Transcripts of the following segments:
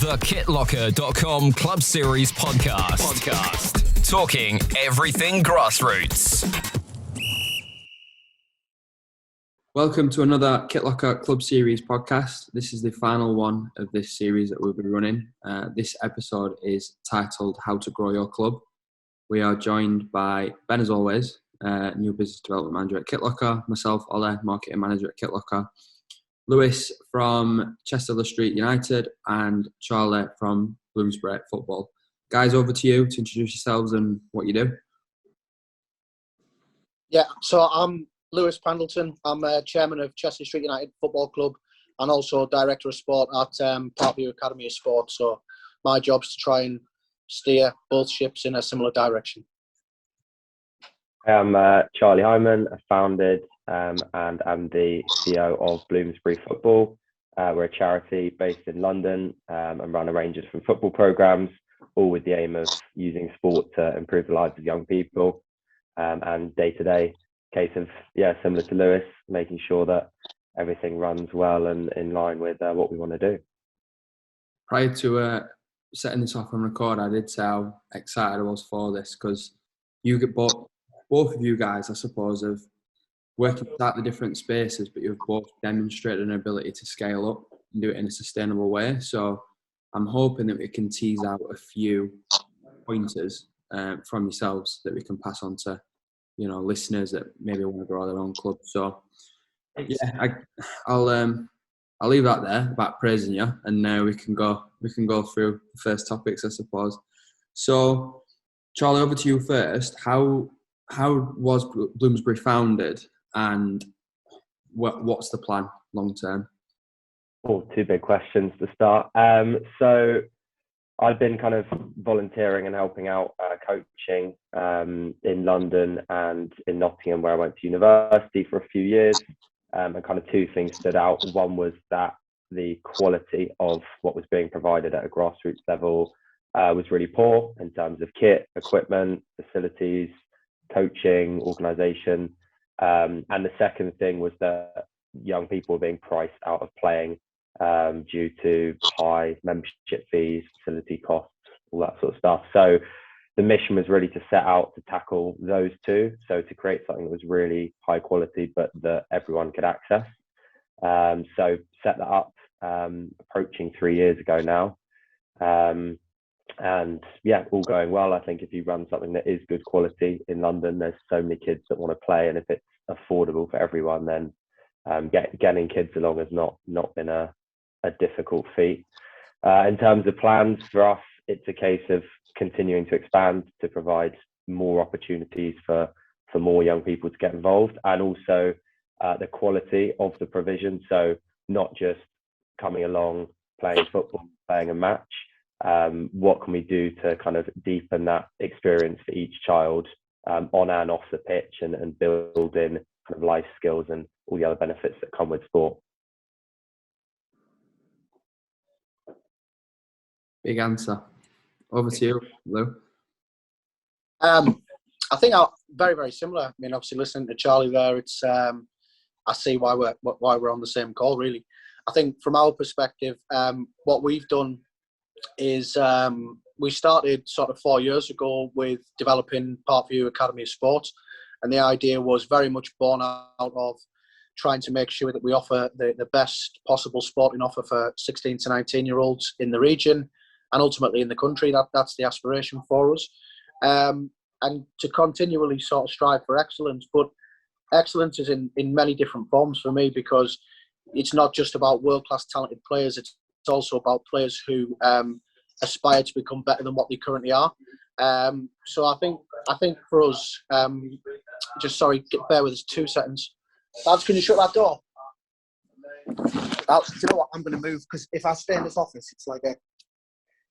The Kitlocker.com Club Series podcast. Talking everything grassroots. Welcome to another Kitlocker Club Series podcast. This is the final one of this series that we'll be running. This episode is titled How to Grow Your Club. We are joined by Ben, as always, new business development manager at Kitlocker, myself, Ole, marketing manager at Kitlocker, Lewis from Chester Street United, and Charlie from Bloomsbury Football. Guys, over to you to introduce yourselves and what you do. Yeah, so I'm Lewis Pendleton. I'm chairman of Chester Street United Football Club and also director of sport at Parkview Academy of Sport. So my job is to try and steer both ships in a similar direction. I'm Charlie Hyman. I founded and I'm the CEO of Bloomsbury Football. We're a charity based in London and run a range of different football programs, all with the aim of using sport to improve the lives of young people. And day-to-day case of, similar to Lewis, making sure that everything runs well and in line with what we want to do. Prior to setting this off on record, I did say how excited I was for this because you get both of you guys, I suppose, have working at the different spaces, but you've both demonstrated an ability to scale up and do it in a sustainable way. So I'm hoping that we can tease out a few pointers from yourselves that we can pass on to, listeners that maybe want to grow their own club. So I'll leave that there about praising you, and now we can go through the first topics, I suppose. So Charlie, over to you first. How was Bloomsbury founded, and what's the plan long term? Oh, two big questions to start. So I've been kind of volunteering and helping out coaching in London and in Nottingham, where I went to university for a few years. And kind of two things stood out. One was that the quality of what was being provided at a grassroots level was really poor in terms of kit, equipment, facilities, coaching, organisation. And the second thing was that young people were being priced out of playing due to high membership fees, facility costs, all that sort of stuff. So the mission was really to set out to tackle those two. So to create something that was really high quality, but that everyone could access. So set that up approaching 3 years ago now. And all going well. I think if you run something that is good quality in London, there's so many kids that want to play, and if it's affordable for everyone, then getting kids along has not been a difficult feat. In terms of plans for us, it's a case of continuing to expand to provide more opportunities for more young people to get involved, and also the quality of the provision. So not just coming along, playing football, playing a match. What can we do to kind of deepen that experience for each child on and off the pitch, and build in kind of life skills and all the other benefits that come with sport. Big answer. Over to you, Lou. I think very, very similar. I mean, obviously listening to Charlie there, it's I see why we're on the same call, really. I think from our perspective, what we've done is we started sort of 4 years ago with developing Parkview Academy of Sport, and the idea was very much born out of trying to make sure that we offer the best possible sporting offer for 16 to 19-year-olds in the region and ultimately in the country. That's the aspiration for us, and to continually sort of strive for excellence. But excellence is in many different forms for me, because it's not just about world-class talented players, it's also about players who aspire to become better than what they currently are. So I think for us, bear with us 2 seconds. Lads, can you shut that door? Do you know what? I'm going to move, because if I stay in this office, it's like a...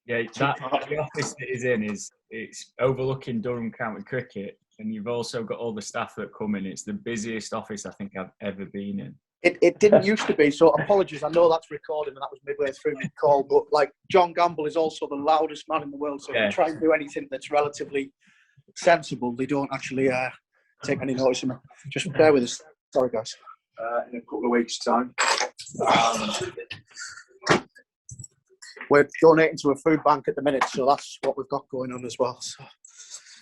Yeah, the office that he's in it's overlooking Durham County Cricket, and you've also got all the staff that come in. It's the busiest office I think I've ever been in. It didn't used to be, so apologies. I know that's recording and that was midway through the call, but like John Gamble is also the loudest man in the world, so if you try and do anything that's relatively sensible, they don't actually take any notice of me. Just bear with us. Sorry, guys. In a couple of weeks' time. we're donating to a food bank at the minute, so that's what we've got going on as well. So.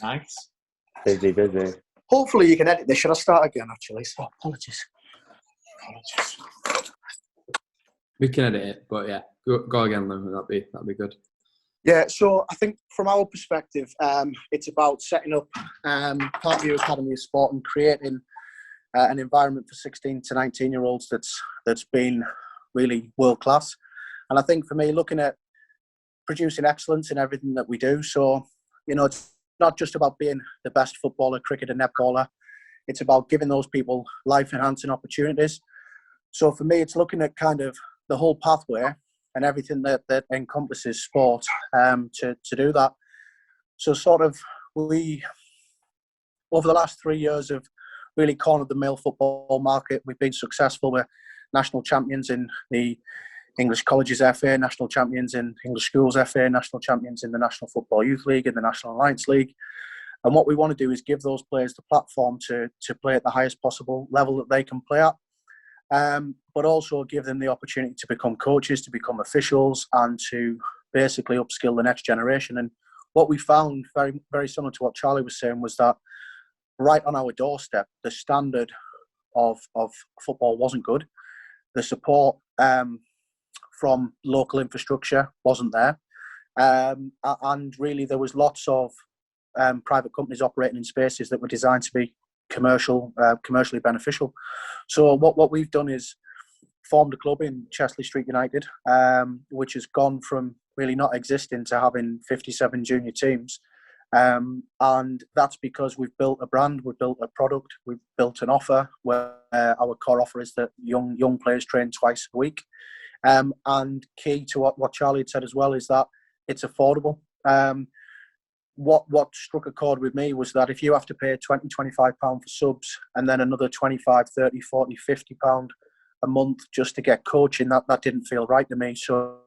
Nice. Busy. Hopefully you can edit this. Should I start again, actually? So apologies. We can edit it, but yeah, go again, Lou. That'd be good. Yeah, so I think from our perspective, it's about setting up Parkview Academy of Sport and creating an environment for 16 to 19-year-olds that's been really world class. And I think for me, looking at producing excellence in everything that we do, so it's not just about being the best footballer, cricketer, netballer. It's about giving those people life-enhancing opportunities. So for me, it's looking at kind of the whole pathway and everything that encompasses sport to do that. So sort of we, over the last 3 years, have really cornered the male football market. We've been successful. We're national champions in the English Colleges FA, national champions in English Schools FA, national champions in the National Football Youth League, in the National Alliance League. And what we want to do is give those players the platform to play at the highest possible level that they can play at. But also give them the opportunity to become coaches, to become officials, and to basically upskill the next generation. And what we found, very, very similar to what Charlie was saying, was that right on our doorstep, the standard of football wasn't good. The support from local infrastructure wasn't there. And really there was lots of private companies operating in spaces that were designed to be commercially beneficial. So what we've done is formed a club in Chesley Street United, which has gone from really not existing to having 57 junior teams. And that's because we've built a brand, we've built a product, we've built an offer where our core offer is that young players train twice a week. And key to what Charlie had said as well is that it's affordable. What struck a chord with me was that if you have to pay £20, £25 for subs and then another £25, £30, £40, £50 a month just to get coaching, that didn't feel right to me. So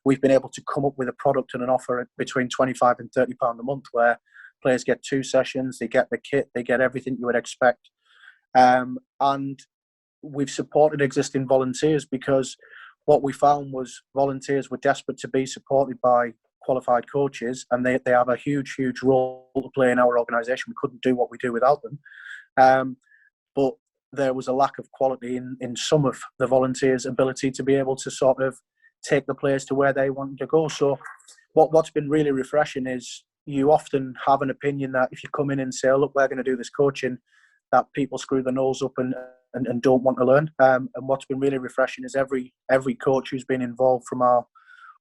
we've been able to come up with a product and an offer between £25 and £30 a month where players get 2 sessions, they get the kit, they get everything you would expect. And we've supported existing volunteers because what we found was volunteers were desperate to be supported by qualified coaches, and they have a huge role to play in our organisation. We couldn't do what we do without them. But there was a lack of quality in some of the volunteers' ability to be able to sort of take the players to where they wanted to go. So what's been really refreshing is you often have an opinion that if you come in and say, oh, look, we're going to do this coaching, that people screw their nose up and don't want to learn. And what's been really refreshing is every coach who's been involved from our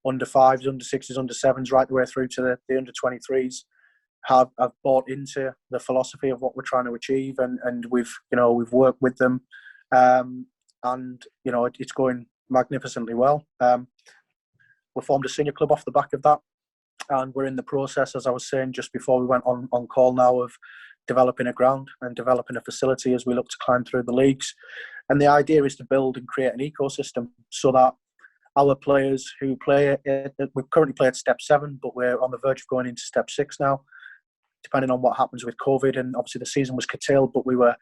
under 5s, under 6s, under 7s, right the way through to the under 23s, have bought into the philosophy of what we're trying to achieve, and we've worked with them, and it's going magnificently well. We formed a senior club off the back of that, and we're in the process, as I was saying just before we went on call now, of developing a ground and developing a facility as we look to climb through the leagues. And the idea is to build and create an ecosystem so that our players who play, we currently play at step 7, but we're on the verge of going into step 6 now, depending on what happens with COVID. And obviously the season was curtailed, but we were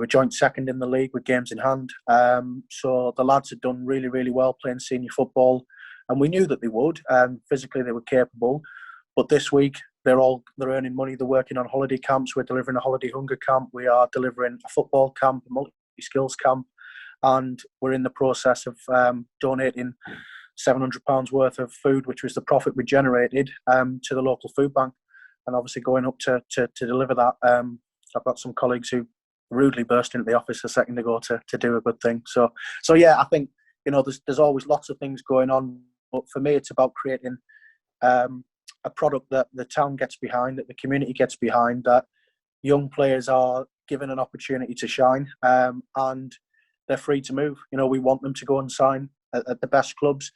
joint second in the league with games in hand. So the lads had done really, really well playing senior football, and we knew that they would. Physically, they were capable. But this week, they're earning money. They're working on holiday camps. We're delivering a holiday hunger camp. We are delivering a football camp, a multi-skills camp. And we're in the process of donating £700 worth of food, which was the profit we generated, to the local food bank. And obviously going up to deliver that, I've got some colleagues who rudely burst into the office a second ago to do a good thing. So yeah, I think there's always lots of things going on, but for me it's about creating a product that the town gets behind, that the community gets behind, that young players are given an opportunity to shine, and they're free to move. We want them to go and sign at the best clubs.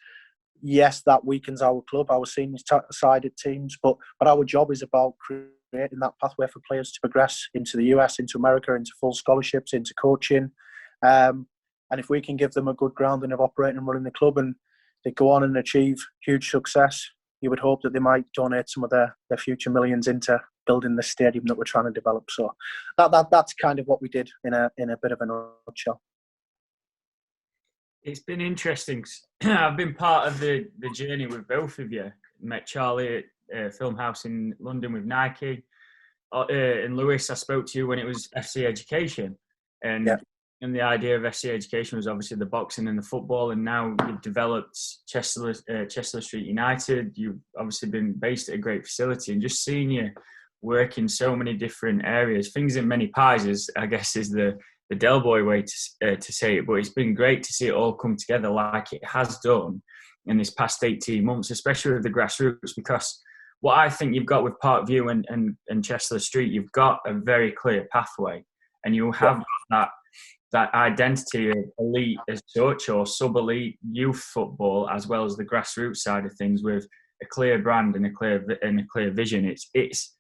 Yes, that weakens our club, our senior-sided teams, but our job is about creating that pathway for players to progress into the US, into America, into full scholarships, into coaching. And if we can give them a good grounding of operating and running the club, and they go on and achieve huge success, you would hope that they might donate some of their future millions into building the stadium that we're trying to develop. So that's kind of what we did in a bit of a nutshell. It's been interesting. I've been part of the journey with both of you. Met Charlie at Film House in London with Nike. And Lewis, I spoke to you when it was FC Education. And and the idea of FC Education was obviously the boxing and the football. And now you've developed Chester Street United. You've obviously been based at a great facility. And just seeing you work in so many different areas, things in many pies, I guess is the Del Boy way to say it, but it's been great to see it all come together like it has done in this past 18 months, especially with the grassroots, because what I think you've got with Parkview and Chester Street, you've got a very clear pathway, and you have that identity of elite as such or sub-elite youth football, as well as the grassroots side of things with a clear brand and a clear vision. It's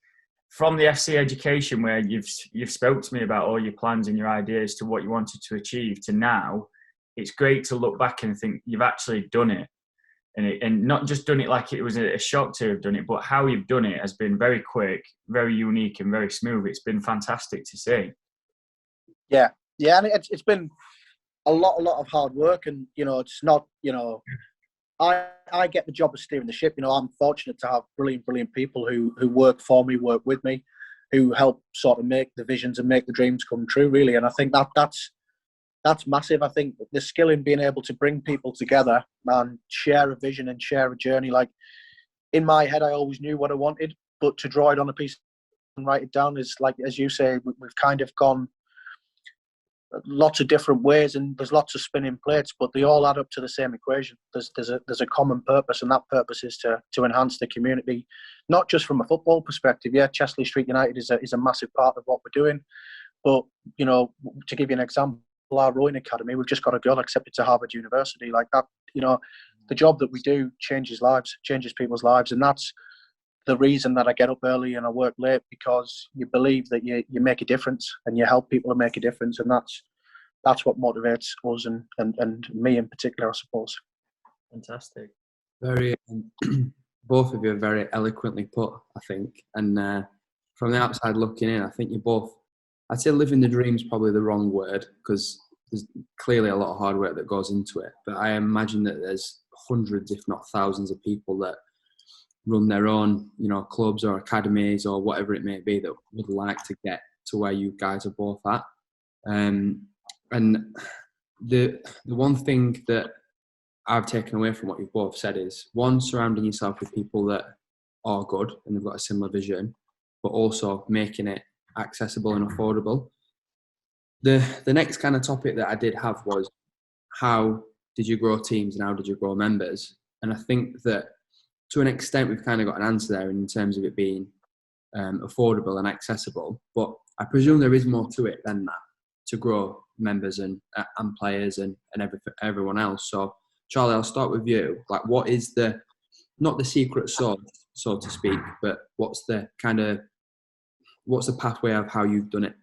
from the FC Education, where you've spoke to me about all your plans and your ideas to what you wanted to achieve, to now, it's great to look back and think you've actually done it, and not just done it like it was a shock to have done it, but how you've done it has been very quick, very unique, and very smooth. It's been fantastic to see. Yeah, and it's been a lot of hard work, and it's not I get the job of steering the ship. I'm fortunate to have brilliant people who work for me, work with me, who help sort of make the visions and make the dreams come true, really. And I think that's massive. I think the skill in being able to bring people together and share a vision and share a journey. Like, in my head, I always knew what I wanted, but to draw it on a piece and write it down is, like, as you say, we've kind of gone lots of different ways, and there's lots of spinning plates, but they all add up to the same equation. There's a common purpose, and that purpose is to enhance the community, not just from a football perspective. Yeah, Chesley Street United is a massive part of what we're doing, but to give you an example, our rowing academy, we've just got a girl accepted to Harvard University. Like that, the job that we do changes people's lives, and that's the reason that I get up early and I work late, because you believe that you make a difference and you help people to make a difference, and that's what motivates us and me in particular, I suppose. Fantastic. Very, both of you are very eloquently put, I think. And from the outside looking in, I think you both, I'd say living the dream is probably the wrong word, because there's clearly a lot of hard work that goes into it. But I imagine that there's hundreds, if not thousands, of people that run their own, clubs or academies or whatever it may be, that would like to get to where you guys are both at. And the one thing that I've taken away from what you've both said is, one, surrounding yourself with people that are good and they've got a similar vision, but also making it accessible and affordable. The next kind of topic that I did have was, how did you grow teams and how did you grow members? And I think that to an extent we've kind of got an answer there in terms of it being affordable and accessible, but I presume there is more to it than that, to grow members and players and everyone else. So Charlie, I'll start with you. Like, what is not the secret sauce, so to speak, but what's the pathway of how you've done it?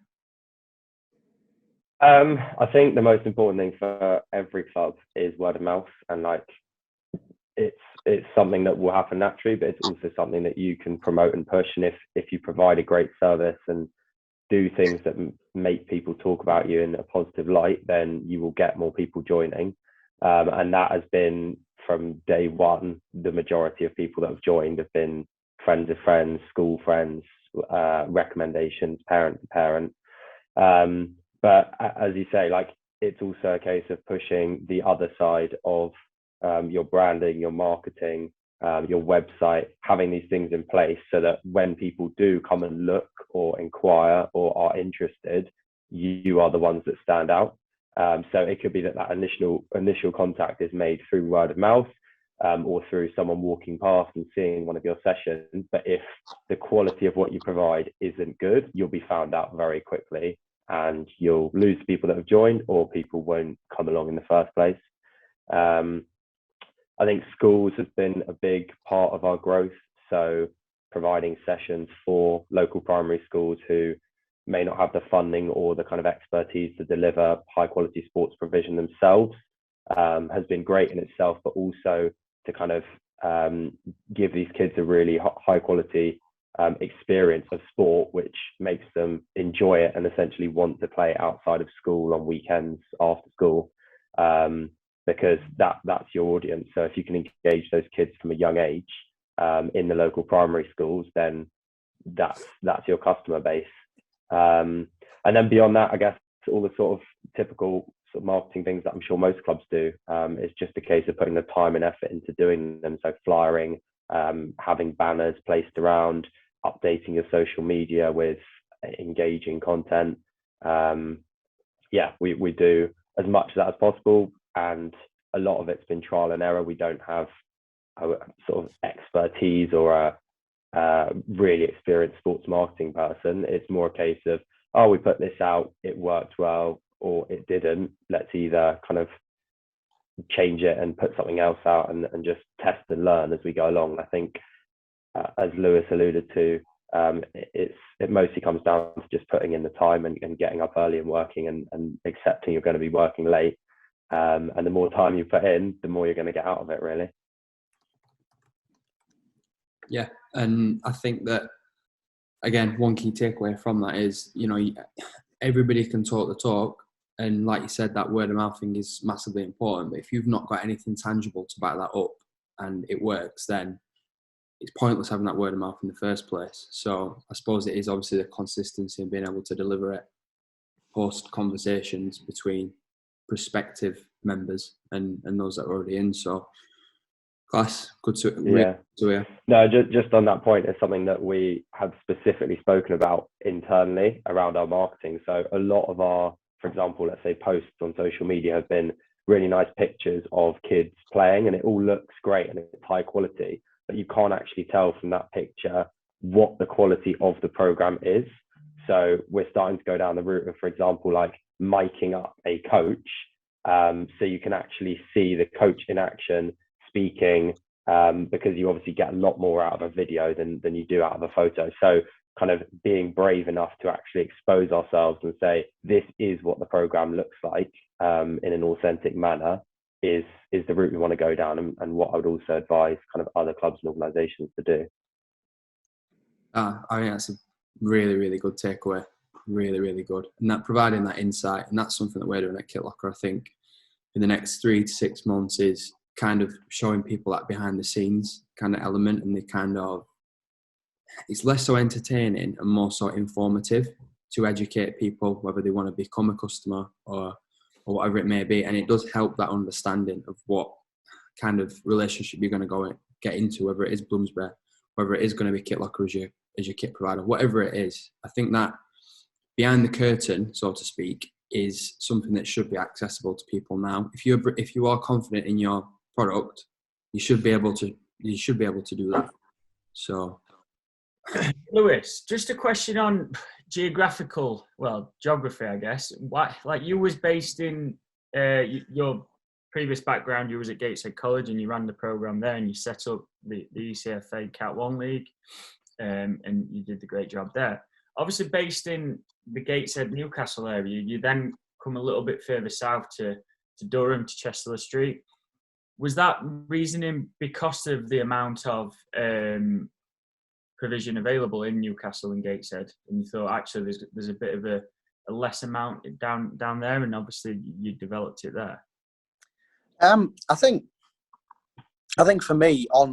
I think the most important thing for every club is word of mouth, and it's something that will happen naturally, but it's also something that you can promote and push. And if you provide a great service and do things that make people talk about you in a positive light, then you will get more people joining. And that has been, from day one, the majority of people that have joined have been friends of friends, school friends, recommendations, parent to parent. But as you say, like, it's also a case of pushing the other side of your branding, your marketing, your website, having these things in place so that when people do come and look or inquire or are interested, you are the ones that stand out. So it could be that initial contact is made through word of mouth, or through someone walking past and seeing one of your sessions. But if the quality of what you provide isn't good, you'll be found out very quickly, and you'll lose people that have joined, or people won't come along in the first place. I think schools has been a big part of our growth. So providing sessions for local primary schools who may not have the funding or the kind of expertise to deliver high quality sports provision themselves has been great in itself, but also to kind of give these kids a really high quality experience of sport, which makes them enjoy it and essentially want to play outside of school on weekends after school. because that's your audience. So if you can engage those kids from a young age in the local primary schools, then that's your customer base. And then beyond that, I guess all the sort of typical sort of marketing things that I'm sure most clubs do. It's just a case of putting the time and effort into doing them. So flyering, having banners placed around, updating your social media with engaging content. We do as much of that as possible, and a lot of it's been trial and error. We don't have a sort of expertise or a really experienced sports marketing person. It's more a case of, oh, we put this out, it worked well, or it didn't. Let's either kind of change it and put something else out and just test and learn as we go along. I think, as Lewis alluded to, it mostly comes down to just putting in the time and getting up early and working and accepting you're going to be working late. And the more time you put in, the more you're going to get out of it, really. Yeah, and I think that, again, one key takeaway from that is, everybody can talk the talk, and like you said, that word of mouth thing is massively important. But if you've not got anything tangible to back that up and it works, then it's pointless having that word of mouth in the first place. So I suppose it is obviously the consistency and being able to deliver it post conversations between prospective members and those that are already in. So class, good to hear. No, just on that point, it's something that we have specifically spoken about internally around our marketing. So a lot of our, for example, let's say posts on social media have been really nice pictures of kids playing, and it all looks great and it's high quality, but you can't actually tell from that picture what the quality of the program is. So we're starting to go down the route of, for example, like miking up a coach, so you can actually see the coach in action speaking, because you obviously get a lot more out of a video than you do out of a photo. So kind of being brave enough to actually expose ourselves and say, this is what the program looks like, in an authentic manner, is the route we want to go down, and what I would also advise kind of other clubs and organisations to do. I think that's a really, really good takeaway. Really, really good. And that providing that insight, and that's something that we're doing at Kitlocker, I think, in the next 3 to 6 months, is kind of showing people that behind the scenes kind of element, and it's less so entertaining and more so informative to educate people, whether they want to become a customer or whatever it may be. And it does help that understanding of what kind of relationship you're going to go and get into, whether it is Bloomsbury, whether it is going to be Kitlocker as your kit provider, whatever it is. I think that behind the curtain, so to speak, is something that should be accessible to people now. If you are confident in your product, you should be able to do that. So, Lewis, just a question on geography, I guess. Why, like, you was based in your previous background, you was at Gateshead College and you ran the program there, and you set up the ECFA Cat 1 League, and you did a great job there. Obviously, based in the Gateshead Newcastle area, you then come a little bit further south to Durham, to Chester Street. Was that reasoning because of the amount of provision available in Newcastle and Gateshead, and you thought actually there's a bit of a less amount down there, and obviously you developed it there? I think for me, I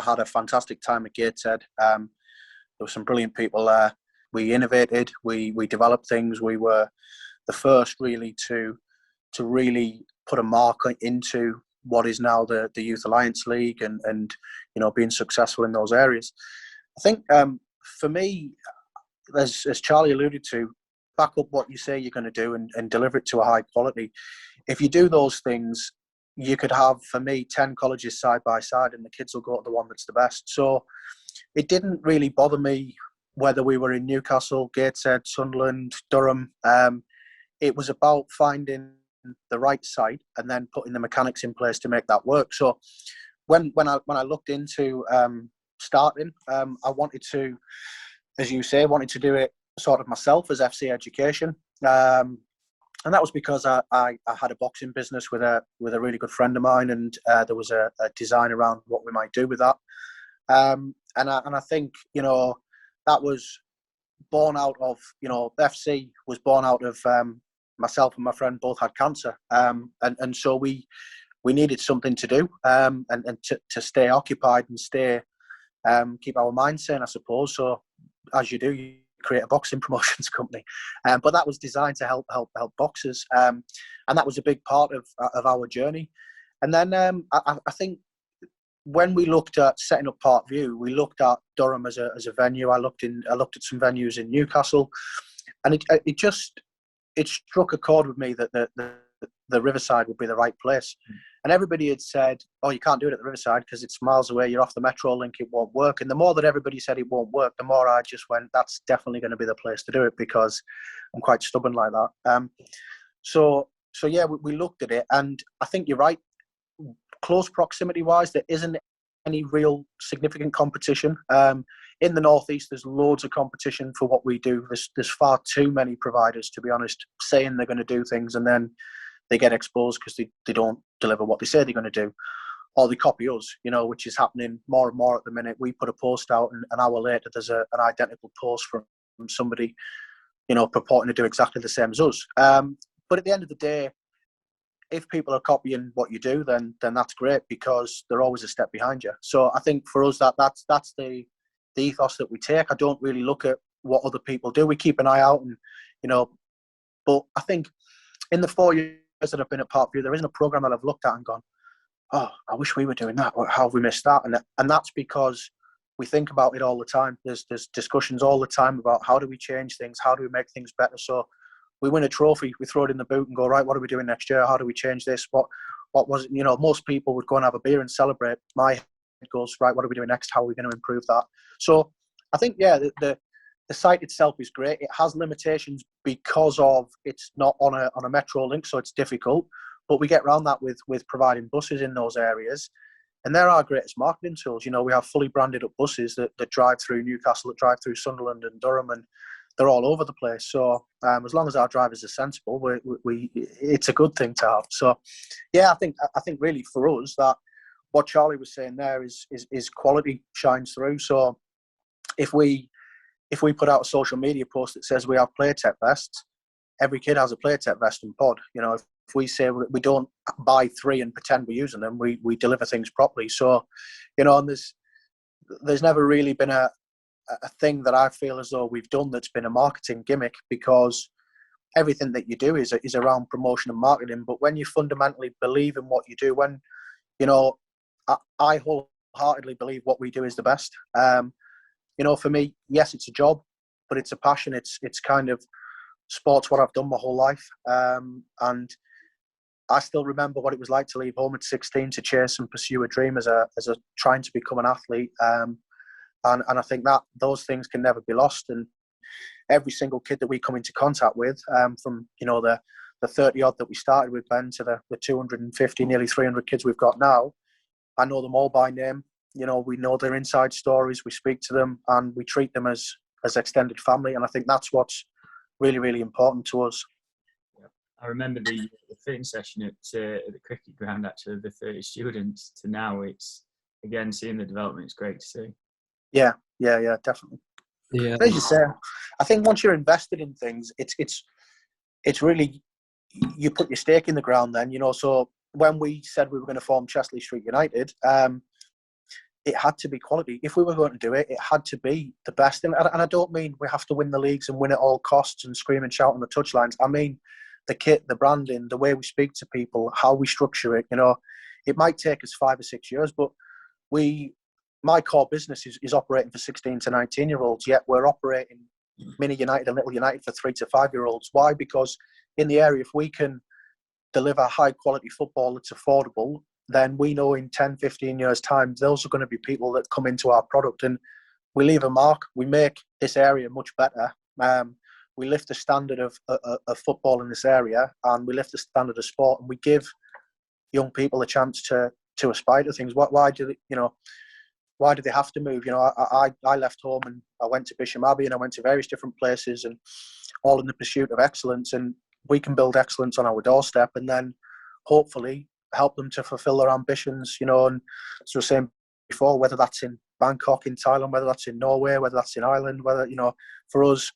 had a fantastic time at Gateshead. There were some brilliant people there. We innovated, we developed things. We were the first really to really put a mark into what is now the Youth Alliance League, and being successful in those areas. I think for me, as Charlie alluded to, back up what you say you're going to do and deliver it to a high quality. If you do those things, you could have, for me, 10 colleges side by side, and the kids will go to the one that's the best. So it didn't really bother me whether we were in Newcastle, Gateshead, Sunderland, Durham. It was about finding the right site and then putting the mechanics in place to make that work. So when I looked into starting, I wanted to, as you say, do it sort of myself as FC Education, and that was because I had a boxing business with a really good friend of mine, and there was a design around what we might do with that, and I think that was born out of FC was born out of myself and my friend both had cancer, and so we needed something to do, and to stay occupied and stay keep our minds sane, I suppose. So as you do, you create a boxing promotions company, but that was designed to help boxers, and that was a big part of our journey. And then I think when we looked at setting up Parkview, we looked at Durham as a venue. I looked at some venues in Newcastle, and it struck a chord with me that the Riverside would be the right place. And everybody had said, "Oh, you can't do it at the Riverside because it's miles away. You're off the Metro link. It won't work." And the more that everybody said it won't work, the more I just went, "That's definitely going to be the place to do it," because I'm quite stubborn like that. So yeah, we looked at it, and I think you're right. Close proximity wise, there isn't any real significant competition. In the Northeast, there's loads of competition for what we do. There's far too many providers, to be honest, saying they're going to do things and then they get exposed because they don't deliver what they say they're going to do, or they copy us, which is happening more and more at the minute. We put a post out, and an hour later, there's an identical post from somebody, purporting to do exactly the same as us. But at the end of the day, if people are copying what you do, then that's great, because they're always a step behind you. So I think for us, that's the ethos that we take. I don't really look at what other people do. We keep an eye out, and but I think in the 4 years that I've been at Parkview, there isn't a program that I've looked at and gone, "Oh, I wish we were doing that. How have we missed that?" And that's because we think about it all the time. There's discussions all the time about how do we change things, how do we make things better. So we win a trophy, we throw it in the boot and go, right, what are we doing next year? How do we change this? What was it? Most people would go and have a beer and celebrate. My head goes, right, what are we doing next? How are we going to improve that? So I think, yeah, the site itself is great. It has limitations because of it's not on a metro link, so it's difficult. But we get around that with providing buses in those areas. And they're our greatest marketing tools. We have fully branded up buses that drive through Newcastle, that drive through Sunderland and Durham, and they're all over the place. So as long as our drivers are sensible, it's a good thing to have. So, yeah, I think really for us that what Charlie was saying there is quality shines through. So if we put out a social media post that says we have PlayTech vests, every kid has a PlayTech vest and pod. If we say we don't buy 3 and pretend we're using them, we deliver things properly. So, and there's never really been a thing that I feel as though we've done that's been a marketing gimmick, because everything that you do is around promotion and marketing. But when you fundamentally believe in what you do, when, I wholeheartedly believe what we do is the best. For me, yes, it's a job, but it's a passion. It's kind of sports, what I've done my whole life. And I still remember what it was like to leave home at 16 to chase and pursue a dream as a trying to become an athlete. And I think that those things can never be lost. And every single kid that we come into contact with, from the 30 odd that we started with, Ben, to the 250, nearly 300 kids we've got now, I know them all by name. We know their inside stories. We speak to them and we treat them as extended family. And I think that's what's really, really important to us. I remember the fitting session at the cricket ground, actually, the 30 students to now. It's, again, seeing the development, it's great to see. Yeah, definitely. Yeah. As you say, I think once you're invested in things, it's really, you put your stake in the ground then, so when we said we were going to form Chesley Street United, it had to be quality. If we were going to do it, it had to be the best. And I don't mean we have to win the leagues and win at all costs and scream and shout on the touchlines. I mean the kit, the branding, the way we speak to people, how we structure it. It might take us 5 or 6 years, but my core business is operating for 16 to 19-year-olds, yet we're operating Mini United and Little United for 3 to 5-year-olds. Why? Because in the area, if we can deliver high-quality football that's affordable, then we know in 10, 15 years' time, those are going to be people that come into our product, and we leave a mark. We make this area much better. We lift the standard of football in this area, and we lift the standard of sport, and we give young people a chance to aspire to things. Why do they have to move? I left home and I went to Bisham Abbey and I went to various different places, and all in the pursuit of excellence. And we can build excellence on our doorstep and then hopefully help them to fulfill their ambitions, and as I was saying before, whether that's in Bangkok, in Thailand, whether that's in Norway, whether that's in Ireland, whether, for us,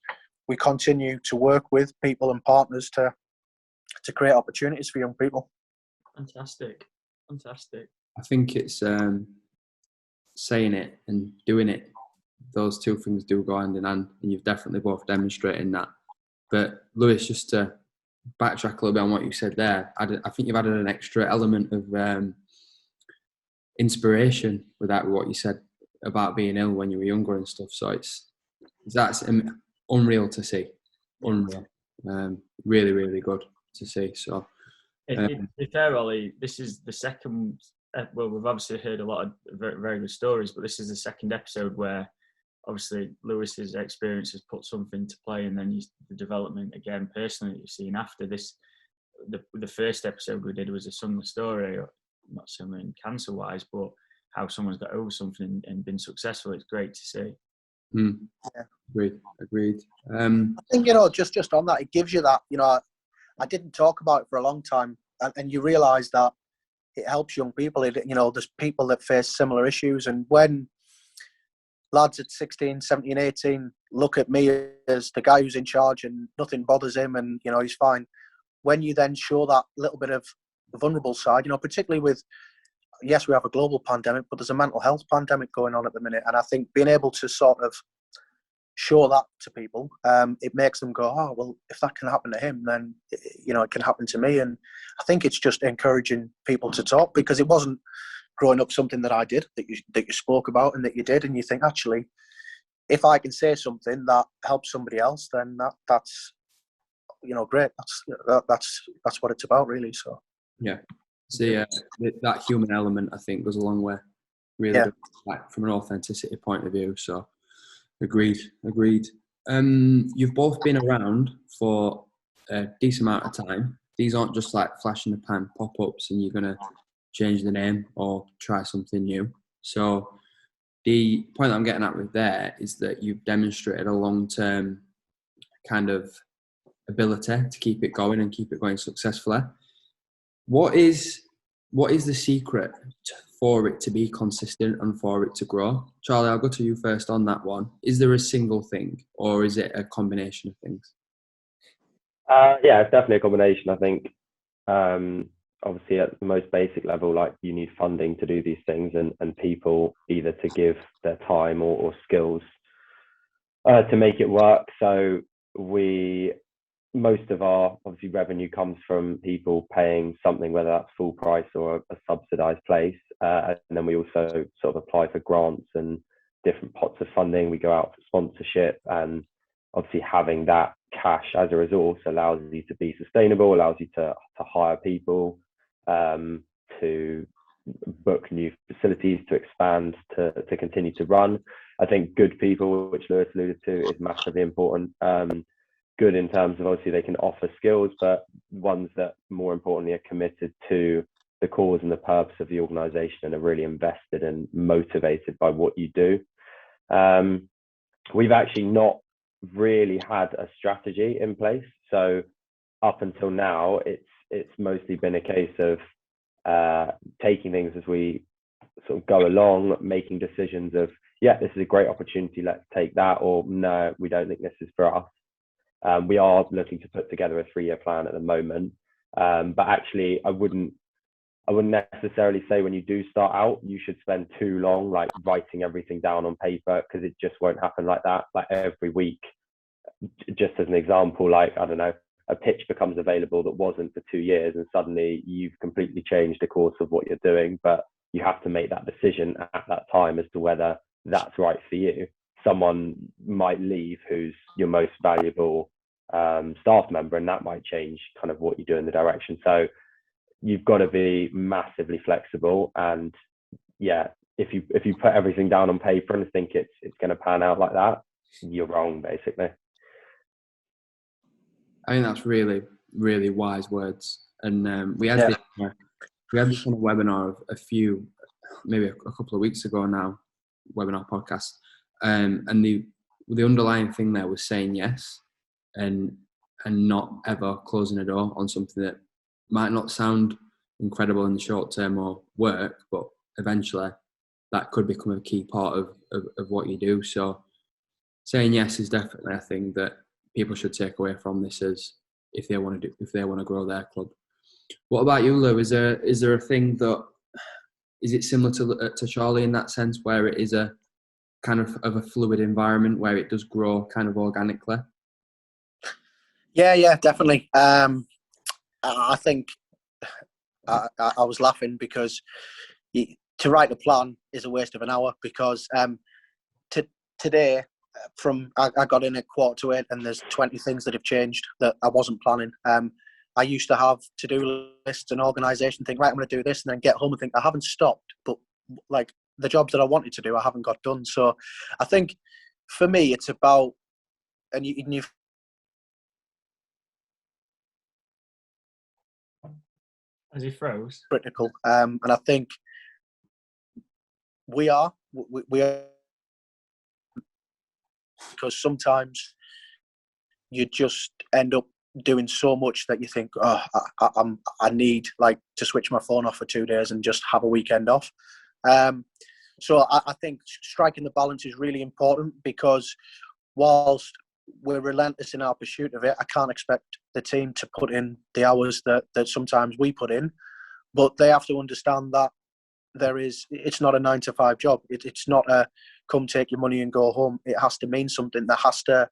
we continue to work with people and partners to to create opportunities for young people. Fantastic. I think it's saying it and doing it. Those two things do go hand in hand, and you've definitely both demonstrated that. But Lewis, just to backtrack a little bit on what you said there, I think you've added an extra element of inspiration with that, with what you said about being ill when you were younger and stuff. So that's unreal to see. Unreal. Really, really good to see. So, to be fair, Ollie, this is the second. Well, we've obviously heard a lot of very, very good stories, but this is the second episode where obviously Lewis's experience has put something to play, and then the development again personally that you've seen after this. The first episode we did was a similar story, not similar in cancer wise, but how someone's got over something and been successful. It's great to see. Yeah. Agreed. I think, just on that, it gives you that, I didn't talk about it for a long time, and you realise that it helps young people. There's people that face similar issues, and when lads at 16, 17, 18 look at me as the guy who's in charge and nothing bothers him and, he's fine, when you then show that little bit of the vulnerable side, particularly with, yes, we have a global pandemic, but there's a mental health pandemic going on at the minute, and I think being able to sort of show that to people, it makes them go, oh, well, if that can happen to him, then, it can happen to me. And I think it's just encouraging people to talk, because it wasn't growing up something that I did, that you spoke about and that you did. And you think, actually, if I can say something that helps somebody else, then that's great. That's what it's about, really. So, yeah. So, that human element, I think, goes a long way, really, like, from an authenticity point of view. So, Agreed. You've both been around for a decent amount of time. These aren't just like flash in the pan pop-ups and you're going to change the name or try something new. So the point that I'm getting at with there is that you've demonstrated a long-term kind of ability to keep it going and keep it going successfully. What is the secret for it to be consistent and for it to grow? Charlie, I'll go to you first on that one. Is there a single thing, or is it a combination of things? Yeah, it's definitely a combination. I think obviously at the most basic level, like, you need funding to do these things, and people either to give their time or skills to make it work. So most of our obviously revenue comes from people paying something, whether that's full price or a subsidized place. And then we also sort of apply for grants and different pots of funding. We go out for sponsorship, and obviously having that cash as a resource allows you to be sustainable, allows you to hire people, to book new facilities, to expand, to continue to run. I think good people, which Lewis alluded to, is massively important. Good in terms of obviously they can offer skills, but ones that more importantly are committed to the cause and the purpose of the organisation and are really invested and motivated by what you do. We've actually not really had a strategy in place. So up until now, it's mostly been a case of taking things as we sort of go along, making decisions of, yeah, this is a great opportunity, let's take that, or no, we don't think this is for us. We are looking to put together a 3-year plan at the moment, but actually I wouldn't necessarily say when you do start out you should spend too long like writing everything down on paper, because it just won't happen like that. Like every week, just as an example, like, I don't know, a pitch becomes available that wasn't for 2 years, and suddenly you've completely changed the course of what you're doing. But you have to make that decision at that time as to whether that's right for you. Someone might leave who's your most valuable staff member, and that might change kind of what you do in the direction. So you've got to be massively flexible. And yeah, if you put everything down on paper and think it's going to pan out like that, you're wrong, basically. I think that's really, really wise words. And we had this on a webinar maybe a couple of weeks ago now, webinar podcast. And the underlying thing there was saying yes and not ever closing a door on something that might not sound incredible in the short term or work, but eventually that could become a key part of what you do. So saying yes is definitely a thing that people should take away from this, as if they want to grow their club. What about you, Lou? Is there a thing that is it similar to Charlie in that sense, where it is a kind of a fluid environment where it does grow kind of organically? Yeah, definitely. I think I was laughing because to write a plan is a waste of an hour, because today I got in at 7:45 and there's 20 things that have changed that I wasn't planning. I used to have to-do lists and organisation, think, right, I'm going to do this, and then get home and think, I haven't stopped, but like the jobs that I wanted to do, I haven't got done. So I think for me, it's about, and you've As he froze. critical, and I think we are, because sometimes you just end up doing so much that you think, oh, I need like to switch my phone off for 2 days and just have a weekend off. So I think striking the balance is really important, because whilst we're relentless in our pursuit of it, I can't expect the team to put in the hours that sometimes we put in, but they have to understand that it's not a 9-to-5 job. It's not a come take your money and go home. It has to mean something. That has to,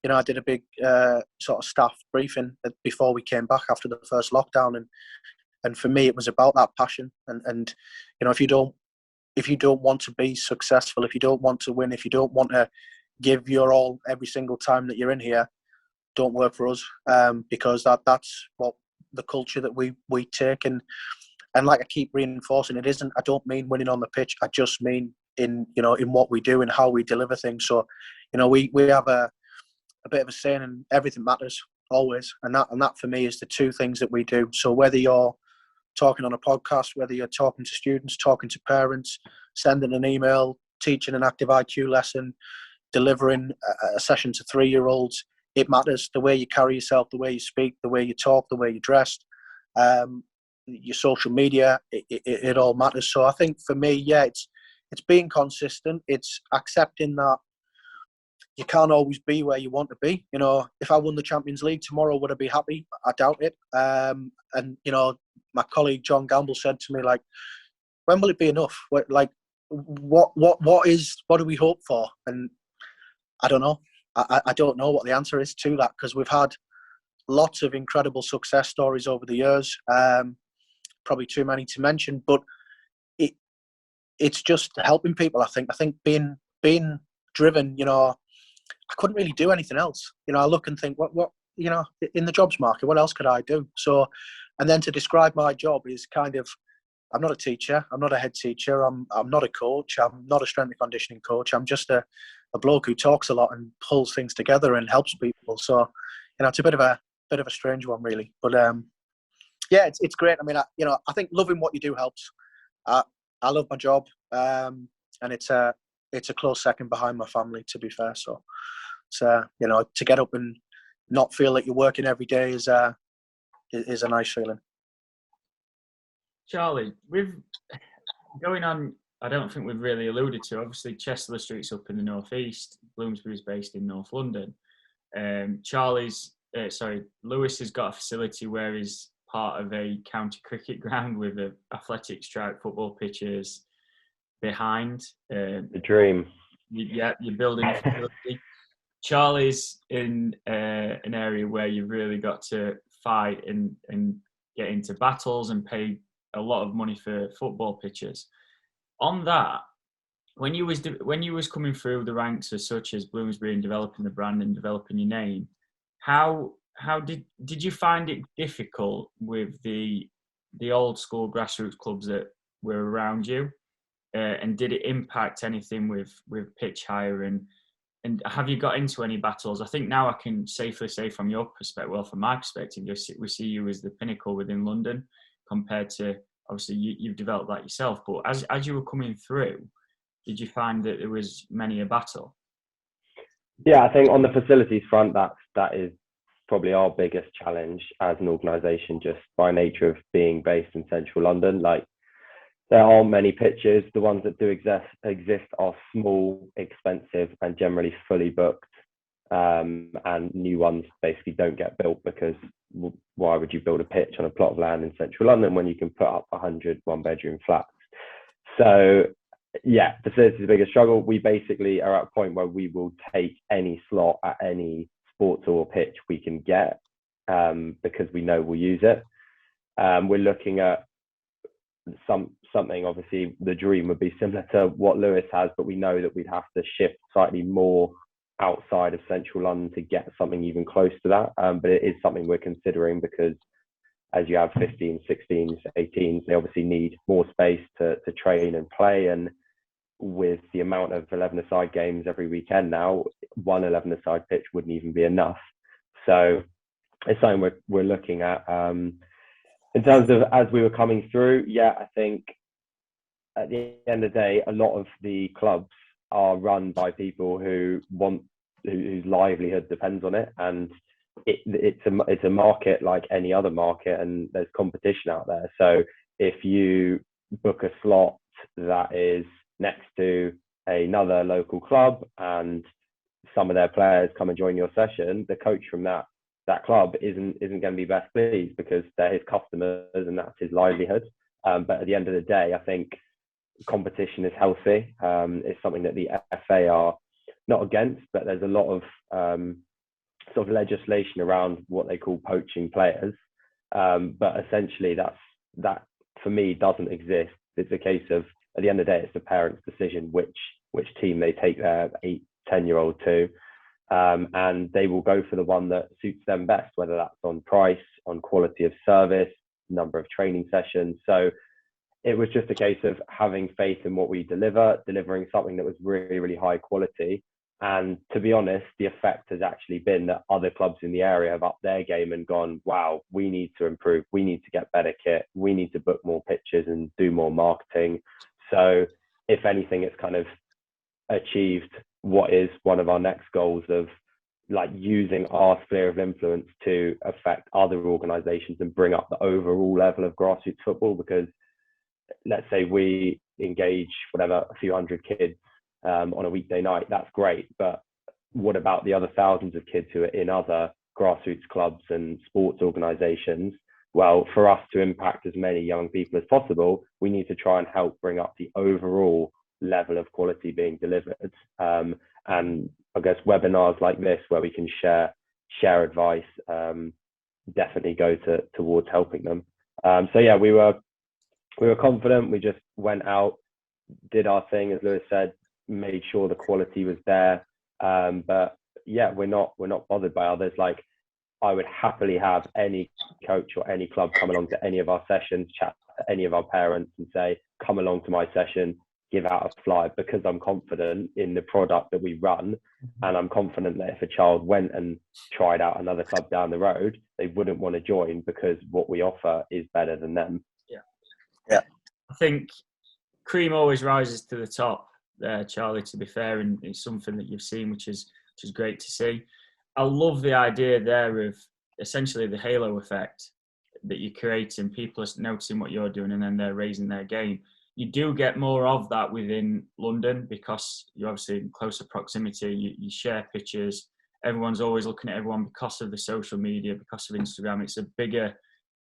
I did a big sort of staff briefing before we came back after the first lockdown, and for me it was about that passion. And if you don't want to be successful, if you don't want to win, if you don't want to give your all every single time that you're in here, don't work for us, because that's what the culture that we take. And like I keep reinforcing, it isn't, I don't mean winning on the pitch, I just mean in what we do and how we deliver things. So we have a bit of a saying, and everything matters always, and that for me is the two things that we do. So whether you're talking on a podcast, whether you're talking to students, talking to parents, sending an email, teaching an active IQ lesson, delivering a session to 3-year-olds, it matters. The way you carry yourself, the way you speak, the way you talk, the way you're dressed, your social media, it all matters. So I think for me, it's being consistent. It's accepting that you can't always be where you want to be. If I won the Champions League tomorrow, would I be happy? I doubt it. And my colleague John Gamble said to me, like, when will it be enough? What do we hope for? And I don't know. I don't know what the answer is to that, because we've had lots of incredible success stories over the years. Probably too many to mention, but it's just helping people. I think being driven. I couldn't really do anything else. I look and think, what in the jobs market, what else could I do? So, and then to describe my job is kind of, I'm not a teacher, I'm not a head teacher, I'm not a coach, I'm not a strength and conditioning coach. I'm just a bloke who talks a lot and pulls things together and helps people. So, it's a bit of a strange one, really. But it's great. I mean, I think loving what you do helps. I love my job, and it's a close second behind my family, to be fair. So, to get up and not feel like you're working every day is a nice feeling. Charlie, with going on, I don't think we've really alluded to, obviously Chester Street's up in the northeast, Bloomsbury's based in North London. Lewis has got a facility where he's part of a county cricket ground with athletic strike football pitches behind. The dream. You're building a facility. Charlie's in an area where you've really got to fight and get into battles and pay a lot of money for football pitches. On that, when you was coming through the ranks as such as Bloomsbury and developing the brand and developing your name, how did you find it difficult with the old school grassroots clubs that were around you, and did it impact anything with pitch hire and have you got into any battles? I think now I can safely say from your perspective, well, from my perspective, we see you as the pinnacle within London compared to, obviously, you've developed that yourself. But as you were coming through, did you find that there was many a battle? Yeah, I think on the facilities front, that is probably our biggest challenge as an organisation, just by nature of being based in central London. Like, there aren't many pitches. The ones that do exist are small, expensive, and generally fully booked. and new ones basically don't get built because why would you build a pitch on a plot of land in central London when you can put up 100 one-bedroom flats? So yeah, facilities is the biggest struggle. We basically are at a point where we will take any slot at any sports or pitch we can get because we know we'll use it. We're looking at something, obviously the dream would be similar to what Lewis has, but we know that we'd have to shift slightly more outside of central London to get something even close to that. But it is something we're considering because as you have 15, 16, 18s, they obviously need more space to train and play. And with the amount of 11-a-side games every weekend now, one 11-a-side pitch wouldn't even be enough. So it's something we're looking at. In terms of as we were coming through, yeah, I think at the end of the day, a lot of the clubs are run by people whose livelihood depends on it, and it's a market like any other market, and there's competition out there. So if you book a slot that is next to another local club and some of their players come and join your session, the coach from that club isn't going to be best pleased because they're his customers and that's his livelihood. But at the end of the day, I think competition is healthy. It's something that the FA are not against, but there's a lot of sort of legislation around what they call poaching players. But essentially that for me doesn't exist. It's a case of, at the end of the day, it's the parents' decision which team they take their 8-10-year-old to. And they will go for the one that suits them best, whether that's on price, on quality of service, number of training sessions. So it was just a case of having faith in what we delivering something that was really, really high quality. And to be honest, the effect has actually been that other clubs in the area have upped their game and gone, wow, we need to improve. We need to get better kit. We need to book more pitches and do more marketing. So if anything, it's kind of achieved what is one of our next goals of like using our sphere of influence to affect other organizations and bring up the overall level of grassroots football. Because let's say we engage a few hundred kids on a weekday night, that's great, but what about the other thousands of kids who are in other grassroots clubs and sports organizations? Well, for us to impact as many young people as possible, we need to try and help bring up the overall level of quality being delivered. And I guess webinars like this where we can share advice definitely go towards helping them. So yeah, we were confident. We just went out, did our thing, as Lewis said, made sure the quality was there. But yeah, we're not bothered by others. Like, I would happily have any coach or any club come along to any of our sessions, chat to any of our parents and say, come along to my session, give out a flyer, because I'm confident in the product that we run. And I'm confident that if a child went and tried out another club down the road, they wouldn't want to join because what we offer is better than them. Yeah. I think cream always rises to the top there, Charlie, to be fair, and it's something that you've seen, which is great to see. I love the idea there of essentially the halo effect that you're creating. People are noticing what you're doing and then they're raising their game. You do get more of that within London because you're obviously in closer proximity. You share pictures. Everyone's always looking at everyone because of the social media, because of Instagram. It's a bigger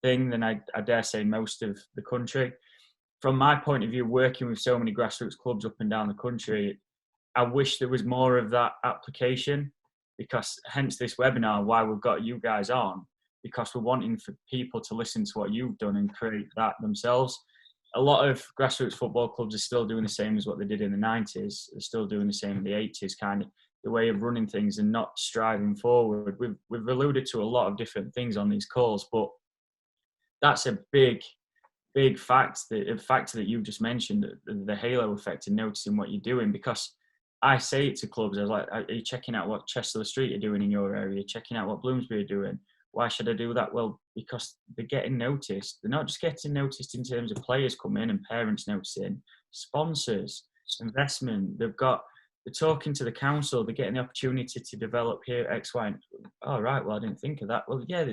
thing than I dare say most of the country. From my point of view, working with so many grassroots clubs up and down the country, I wish there was more of that application, because hence this webinar, why we've got you guys on, because we're wanting for people to listen to what you've done and create that themselves. A lot of grassroots football clubs are still doing the same as what they did in the 90s. They're still doing the same in the 80s, kind of the way of running things and not striving forward. We've alluded to a lot of different things on these calls, but that's a big fact, the factor that you've just mentioned, the halo effect and noticing what you're doing. Because I say it to clubs, I was like, are you checking out what Chester Street are doing in your area? Checking out what Bloomsbury are doing? Why should I do that? Well, because they're getting noticed. They're not just getting noticed in terms of players coming and parents noticing, sponsors, investment. They're talking to the council. They're getting the opportunity to develop here at X, Y. And, oh, right, well, I didn't think of that. Well, yeah,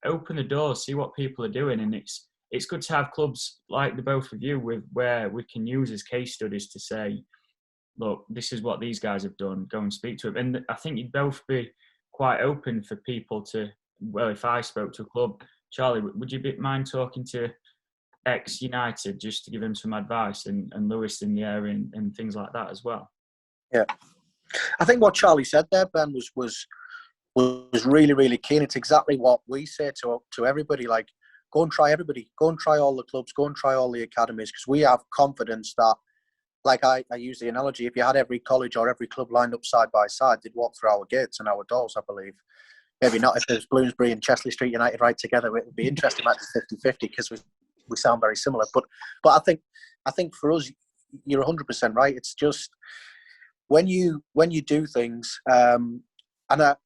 open the doors, see what people are doing. And it's good to have clubs like the both of you where we can use as case studies to say, look, this is what these guys have done, go and speak to them. And I think you'd both be quite open for people to, well, if I spoke to a club, Charlie, would you mind talking to ex-United just to give him some advice, and Lewis in the area and things like that as well? Yeah. I think what Charlie said there, Ben, was really, really keen. It's exactly what we say to everybody, like, go and try everybody. Go and try all the clubs. Go and try all the academies, because we have confidence that, like I use the analogy, if you had every college or every club lined up side by side, they'd walk through our gates and our doors, I believe. Maybe not if there's Bloomsbury and Chesley Street United right together. It would be interesting, like 50-50, because we sound very similar. But I think for us, you're 100% right. It's just when you do things, and I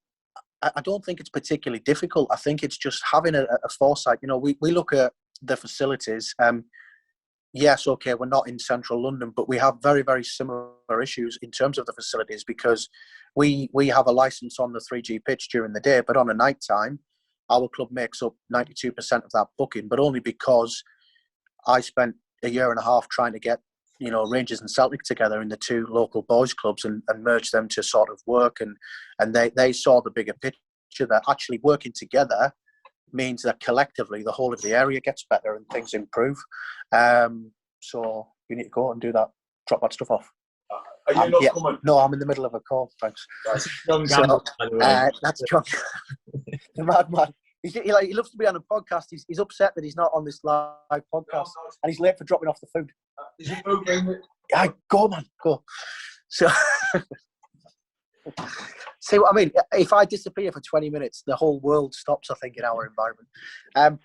don't think it's particularly difficult. I think it's just having a foresight. You know, we look at the facilities. Yes, okay, we're not in central London, but we have very, very similar issues in terms of the facilities, because we have a licence on the 3G pitch during the day, but on a night time, our club makes up 92% of that booking, but only because I spent a year and a half trying to get, you know, Rangers and Celtic together in the two local boys clubs and merge them to sort of work, and they saw the bigger picture that actually working together means that collectively the whole of the area gets better and things improve. So you need to go and do that. Drop that stuff off. Are you not coming? No, I'm in the middle of a call. Thanks. That's John Gamble, by the way. That's John. The madman. He loves to be on a podcast. He's upset that he's not on this live podcast, and he's late for dropping off the food. Is it okay? Go, man, go. So, see what I mean? If I disappear for 20 minutes, the whole world stops, I think, in our environment.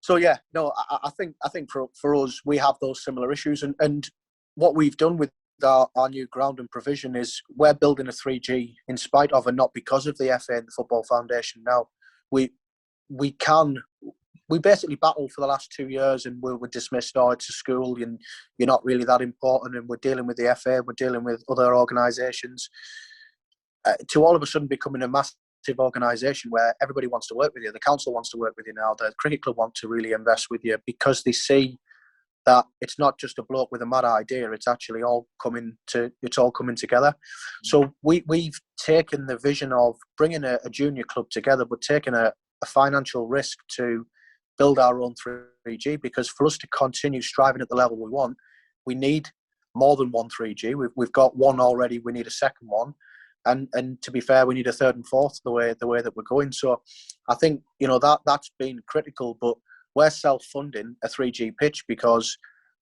So yeah, no, I think for us, we have those similar issues, and what we've done with our new ground and provision is we're building a 3G in spite of and not because of the FA and the Football Foundation. Now, we basically battled for the last 2 years, and we were dismissed. Oh, it's a school, and you're not really that important. And we're dealing with the FA, we're dealing with other organisations. To all of a sudden becoming a massive organisation where everybody wants to work with you. The council wants to work with you now. The cricket club want to really invest with you, because they see that it's not just a bloke with a mad idea. It's actually all coming together. So we've taken the vision of bringing a junior club together, but taking a financial risk to build our own 3G, because for us to continue striving at the level we want, we need more than one 3G. We've got one already. We need a second one. And to be fair, we need a third and fourth the way that we're going. So I think, you know, that's been critical, but we're self-funding a 3G pitch because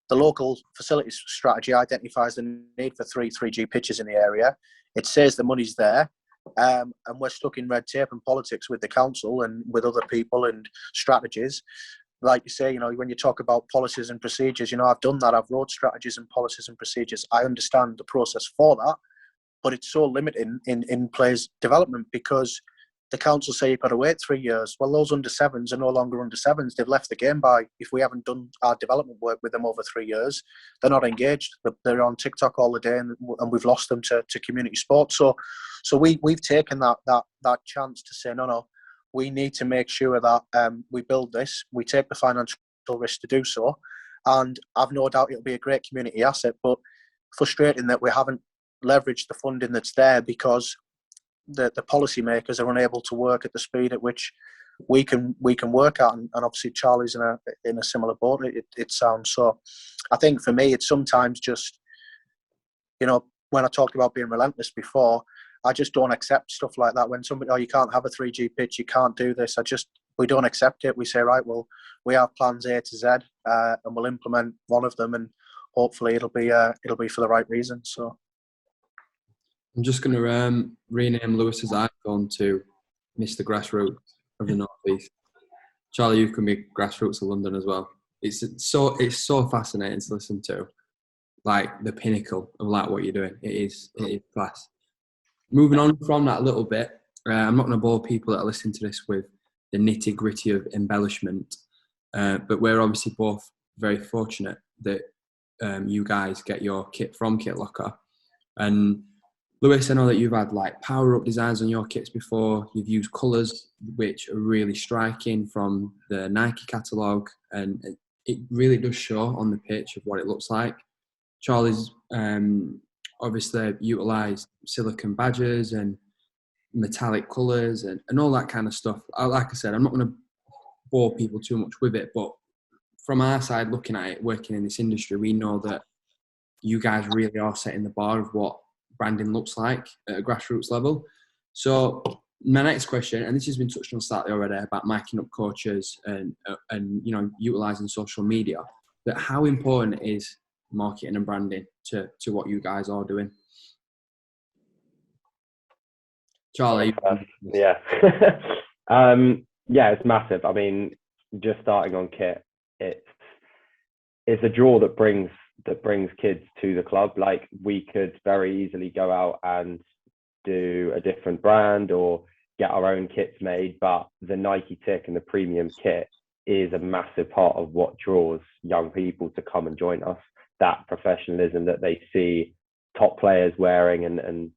the local facilities strategy identifies the need for 3G pitches in the area. It says the money's there, and we're stuck in red tape and politics with the council and with other people and strategies. Like you say, you know, when you talk about policies and procedures, you know, I've done that. I've wrote strategies and policies and procedures. I understand the process for that. But it's so limiting in players' development, because the council say you've got to wait 3 years. Well, those under-7s are no longer under-7s. They've left the game by, if we haven't done our development work with them over 3 years, they're not engaged. They're on TikTok all the day, and we've lost them to community sports. So we've taken that chance to say, no, we need to make sure that we build this. We take the financial risk to do so. And I've no doubt it'll be a great community asset, but frustrating that we haven't leverage the funding that's there, because the policymakers are unable to work at the speed at which we can work at, and obviously Charlie's in a similar boat. It sounds so. I think for me, it's sometimes just, you know, when I talked about being relentless before, I just don't accept stuff like that. When somebody, oh, you can't have a 3G pitch, you can't do this. We don't accept it. We say, right, well, we have plans A to Z, and we'll implement one of them, and hopefully it'll be for the right reason. So. I'm just going to rename Lewis's iPhone to Mr. Grassroots of the North East. Charlie, you can be Grassroots of London as well. It's so fascinating to listen to, like the pinnacle of like what you're doing. It is class. Moving on from that a little bit, I'm not going to bore people that are listening to this with the nitty gritty of embellishment, but we're obviously both very fortunate that you guys get your kit from Kitlocker. And Lewis, I know that you've had like power-up designs on your kits before. You've used colours which are really striking from the Nike catalogue, and it really does show on the pitch of what it looks like. Charlie's obviously utilise silicone badges and metallic colours and all that kind of stuff. Like I said, I'm not going to bore people too much with it, but from our side, looking at it, working in this industry, we know that you guys really are setting the bar of what branding looks like at a grassroots level. So my next question, and this has been touched on slightly already, about miking up coaches and you know, utilising social media, but how important is marketing and branding to what you guys are doing? Charlie? Yeah. Yeah, it's massive. I mean, just starting on kit, it's a draw that brings kids to the club. Like, we could very easily go out and do a different brand or get our own kits made, but the Nike tick and the premium kit is a massive part of what draws young people to come and join us. That professionalism that they see top players wearing and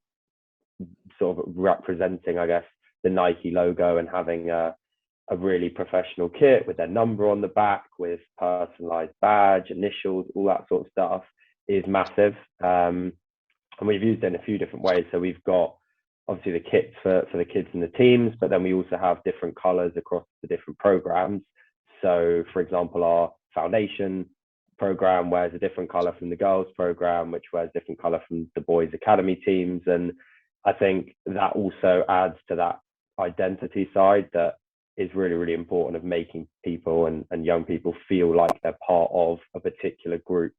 sort of representing, I guess, the Nike logo and having a really professional kit with their number on the back, with personalized badge, initials, all that sort of stuff is massive. And we've used it in a few different ways. So we've got obviously the kits for the kids and the teams, but then we also have different colors across the different programs. So, for example, our foundation program wears a different color from the girls program, which wears different color from the boys academy teams. And I think that also adds to that identity side that is really, really important, of making people and young people feel like they're part of a particular group,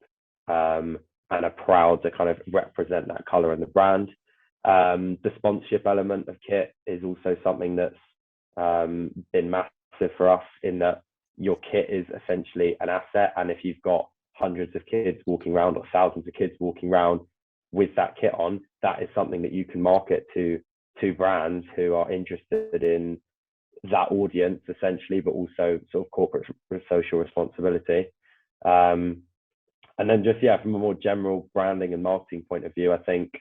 and are proud to kind of represent that color and the brand. The sponsorship element of kit is also something that's been massive for us, in that your kit is essentially an asset. And if you've got hundreds of kids walking around or thousands of kids walking around with that kit on, that is something that you can market to brands who are interested in that audience, essentially, but also sort of corporate social responsibility. And then just, yeah, from a more general branding and marketing point of view, I think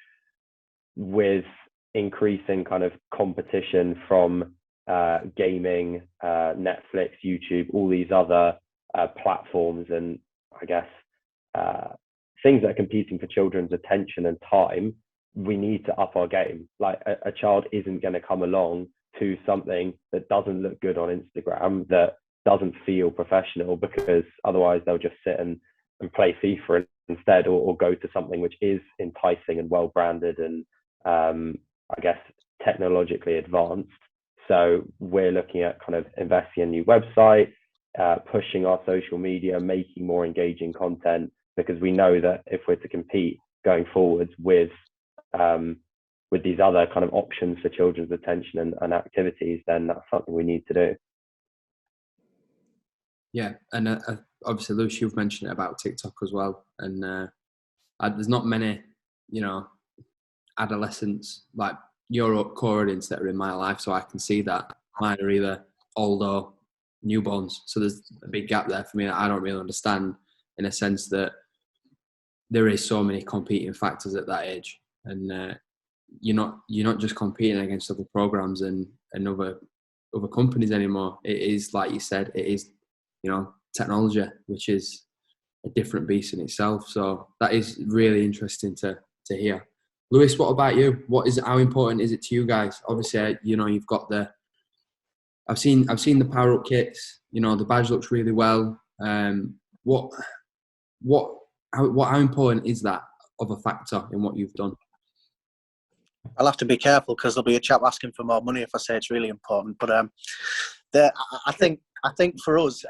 with increasing kind of competition from gaming, Netflix, YouTube, all these other platforms, and I guess things that are competing for children's attention and time, we need to up our game. Like, a child isn't going to come along to something that doesn't look good on Instagram, that doesn't feel professional, because otherwise they'll just sit and play FIFA instead, or go to something which is enticing and well branded and I guess technologically advanced. So we're looking at kind of investing in a new website, pushing our social media, making more engaging content, because we know that if we're to compete going forwards with these other kind of options for children's attention and activities, then that's something we need to do. Yeah, and obviously, Lewis, you've mentioned it about TikTok as well, and there's not many, you know, adolescents like your core audience that are in my life, so I can see that mine are either old or newborns. So there's a big gap there for me that I don't really understand, in a sense that there is so many competing factors at that age, and you're not just competing against other programs and other companies anymore. It is, like you said, it is, you know, technology, which is a different beast in itself. So that is really interesting to hear. Lewis, what about you? How important is it to you guys? Obviously, you know, you've got I've seen the power up kits. You know, the badge looks really well. How important is that of a factor in what you've done? I'll have to be careful, because there'll be a chap asking for more money if I say it's really important. But I think for us,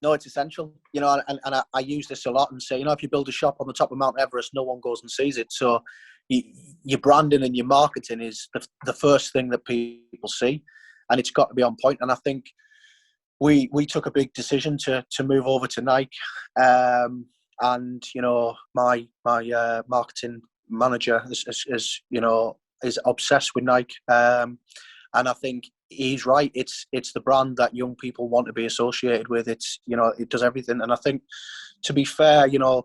no, it's essential. You know, and I use this a lot and say, you know, if you build a shop on the top of Mount Everest, no one goes and sees it. So your branding and your marketing is the first thing that people see, and it's got to be on point. And I think we took a big decision to move over to Nike, and you know, my marketing manager is obsessed with Nike, and I think he's right. It's the brand that young people want to be associated with. It's, you know, it does everything. And I think, to be fair, you know,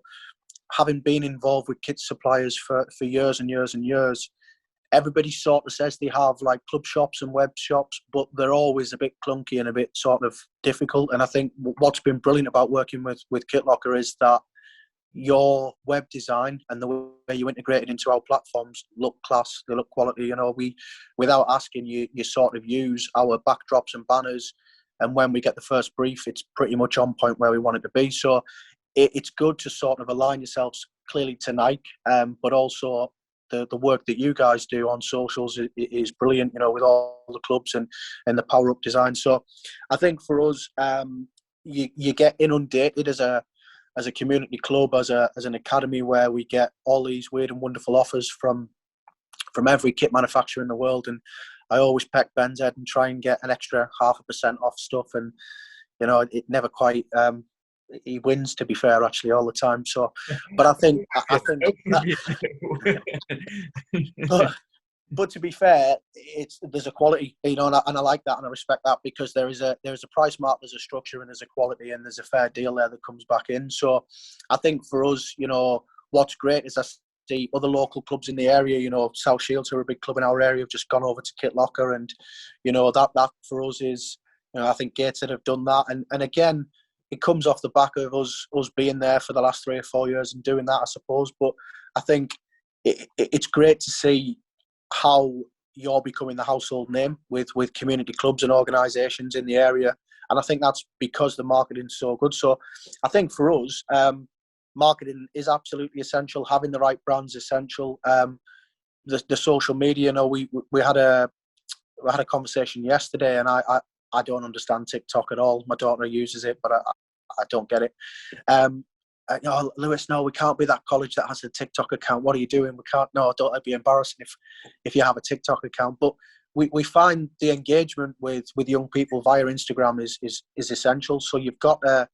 having been involved with kit suppliers for years and years and years, everybody sort of says they have like club shops and web shops, but they're always a bit clunky and a bit sort of difficult. And I think what's been brilliant about working with Kitlocker is that your web design and the way you integrate it into our platforms look class, they look quality. You know, we, without asking you, you sort of use our backdrops and banners, and when we get the first brief, it's pretty much on point where we want it to be. So it's good to sort of align yourselves clearly to Nike, but also the work that you guys do on socials is brilliant, you know, with all the clubs and the power up design. So I think for us, you get inundated as a community club, as an academy, where we get all these weird and wonderful offers from every kit manufacturer in the world. And I always peck Ben's head and try and get an extra 0.5% off stuff. And, you know, it never quite, he wins, to be fair, actually, all the time. So, but I think but to be fair, there's a quality, you know, and I like that and I respect that, because there is a price mark, there's a structure, and there's a quality, and there's a fair deal there that comes back in. So I think for us, you know, what's great is I see other local clubs in the area, you know, South Shields, who are a big club in our area, have just gone over to Kitlocker, and, you know, that for us is, you know, I think Gateshead have done that. And again, it comes off the back of us being there for the last 3 or 4 years and doing that, I suppose. But I think it's great to see how you're becoming the household name with community clubs and organisations in the area. And I think that's because the marketing's so good. So I think for us, marketing is absolutely essential. Having the right brands is essential. The social media, you know, we had a conversation yesterday, and I don't understand TikTok at all. My daughter uses it, but I don't get it. You know, Lewis, no, we can't be that college that has a TikTok account. What are you doing? We can't. No, don't. It'd be embarrassing if you have a TikTok account. But we find the engagement with young people via Instagram is essential. So you've got to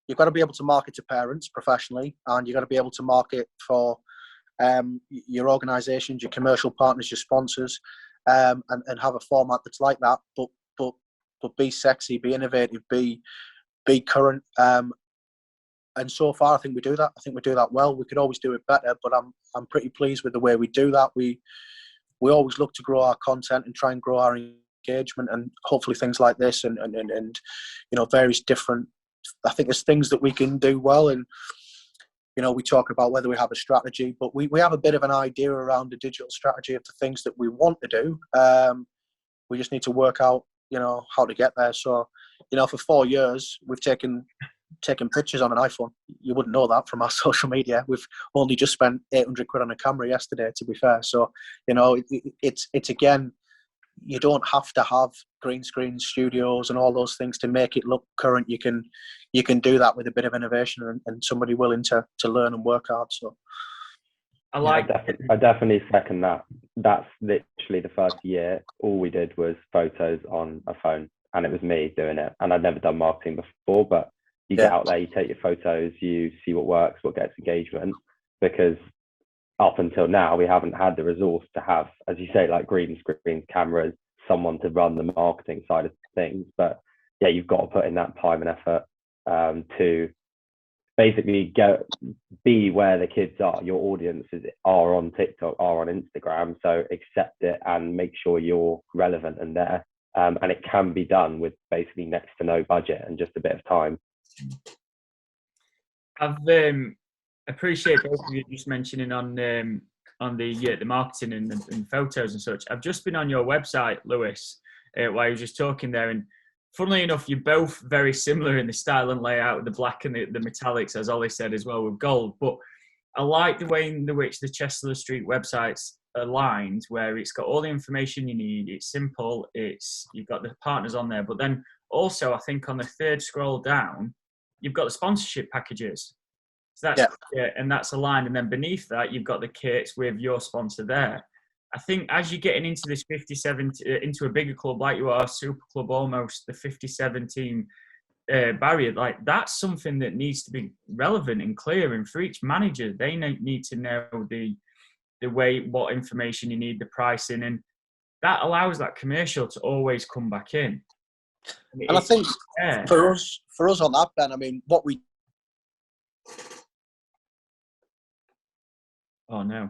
be able to market to parents professionally, and you've got to be able to market for your organisations, your commercial partners, your sponsors, and have a format that's like that. But be sexy, be innovative, be current. And so far, I think we do that. I think we do that well. We could always do it better, but I'm pretty pleased with the way we do that. We always look to grow our content and try and grow our engagement, and hopefully things like this and you know, various different. I think there's things that we can do well, and you know, we talk about whether we have a strategy, but we have a bit of an idea around the digital strategy of the things that we want to do. We just need to work out, you know, how to get there. So, you know, for 4 years we've taken pictures on an iPhone. You wouldn't know that from our social media. We've only just spent 800 quid on a camera yesterday, to be fair. So, you know, it's again, you don't have to have green screen studios and all those things to make it look current. You can do that with a bit of innovation and somebody willing to learn and work hard. So I definitely second that. That's literally the first year. All we did was photos on a phone, and it was me doing it. And I'd never done marketing before, but you get out there, you take your photos, you see what works, what gets engagement, because up until now, we haven't had the resource to have, as you say, like green screen cameras, someone to run the marketing side of things. But yeah, you've got to put in that time and effort to basically be where the kids are. Your audiences are on TikTok, are on Instagram, so accept it and make sure you're relevant and there. And it can be done with basically next to no budget and just a bit of time. I've appreciate both of you just mentioning on the marketing and photos and such. I've just been on your website, Lewis, while you were just talking there, and funnily enough, you're both very similar in the style and layout, the black and the metallics, as Ollie said as well, with gold. But I like the way in which the Chester Street website's aligned, where it's got all the information you need. It's simple. You've got the partners on there, but then also I think on the third scroll down, you've got the sponsorship packages. So that's and that's aligned, and then beneath that you've got the kits with your sponsor there. I think as you're getting into this 57 into a bigger club like you are, super club almost, the 57 team barrier, like that's something that needs to be relevant and clear. And for each manager, they need to know the way, what information you need, the pricing, and that allows that commercial to always come back in. And I think for us on that, Ben, I mean, what we. Oh no.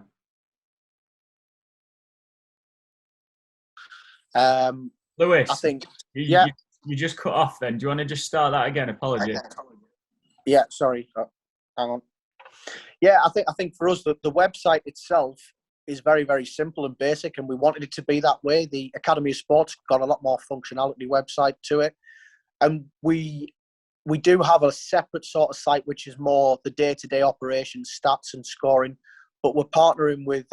Lewis, I think you just cut off then. Do you want to just start that again? Apologies. Yeah, sorry. Hang on. Yeah, I think for us, the website itself is very, very simple and basic, and we wanted it to be that way. The Academy of Sports got a lot more functionality website to it, and we do have a separate sort of site which is more the day-to-day operations, stats and scoring. But we're partnering with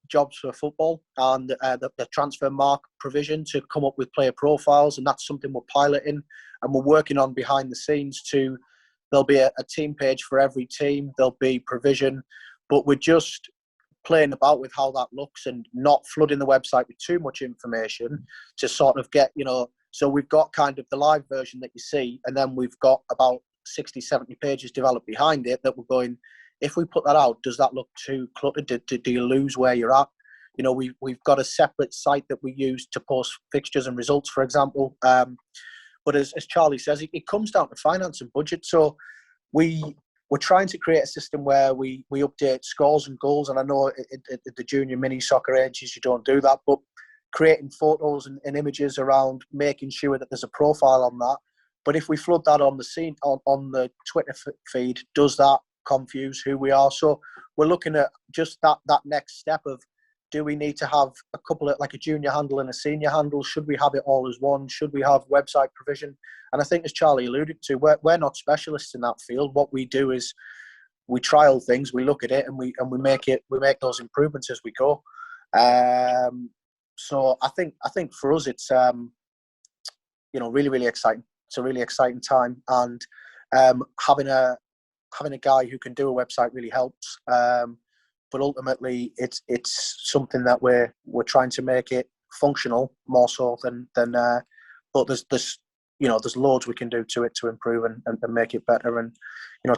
Jobs for Football and the transfer mark provision to come up with player profiles, and that's something we're piloting and we're working on behind the scenes. There'll be a team page for every team. There'll be provision, but we're just playing about with how that looks and not flooding the website with too much information to sort of get, so we've got kind of the live version that you see, and then we've got about 60, 70 pages developed behind it that we're going, if we put that out, does that look too cluttered? Do you lose where you're at? We've got a separate site that we use to post fixtures and results, for example. But as Charlie says, it comes down to finance and budget. So we're trying to create a system where we update scores and goals. And I know at the junior mini soccer ages, you don't do that, but creating photos and images around making sure that there's a profile on that. But if we flood that on the scene, on the Twitter feed, does that confuse who we are? So we're looking at just that next step of, do we need to have a couple of, like a junior handle and a senior handle? Should we have it all as one? Should we have website provision? And I think, as Charlie alluded to, we're not specialists in that field. What we do is we trial things, we look at it, and we make those improvements as we go. So I think for us it's really, really exciting. It's a really exciting time, and having a guy who can do a website really helps. But ultimately, it's something that we're trying to make it functional more so than. But there's loads we can do to it to improve and make it better, and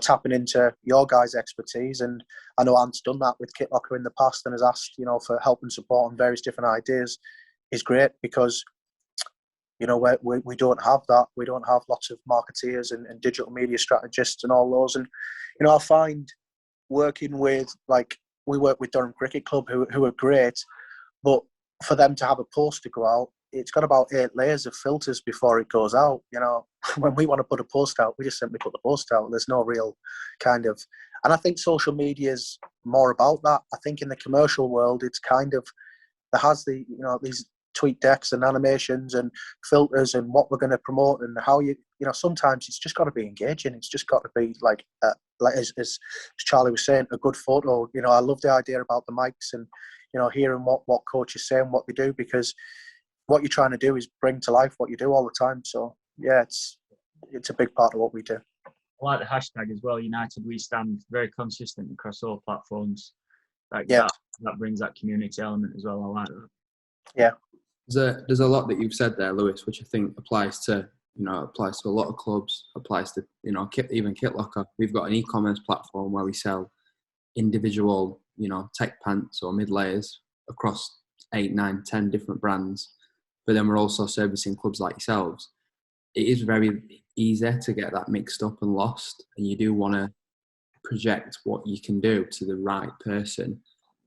tapping into your guys' expertise. And I know Ant's done that with Kitlocker in the past and has asked for help and support on various different ideas is great, because we don't have that. We don't have lots of marketeers and digital media strategists and all those. And I find working with, like, we work with Durham Cricket Club who are great, but for them to have a post to go out, it's got about 8 layers of filters before it goes out. When we want to put a post out, we just simply put the post out. There's no real kind of, and I think social media is more about that. I think in the commercial world, it's kind of, there has these tweet decks and animations and filters and what we're going to promote and how sometimes it's just got to be engaging. It's just got to be like as Charlie was saying, a good photo. I love the idea about the mics and hearing what coaches say and what they do, because what you're trying to do is bring to life what you do all the time. So yeah, it's a big part of what we do. I like the hashtag as well, United We Stand, very consistent across all platforms. That brings that community element as well. I like that. Yeah. There's a lot that you've said there, Lewis, which I think applies to a lot of clubs, applies to even Kitlocker. We've got an e-commerce platform where we sell individual tech pants or mid layers across 8, 9, 10 different brands, but then we're also servicing clubs like yourselves. It is very easy to get that mixed up and lost, and you do want to project what you can do to the right person.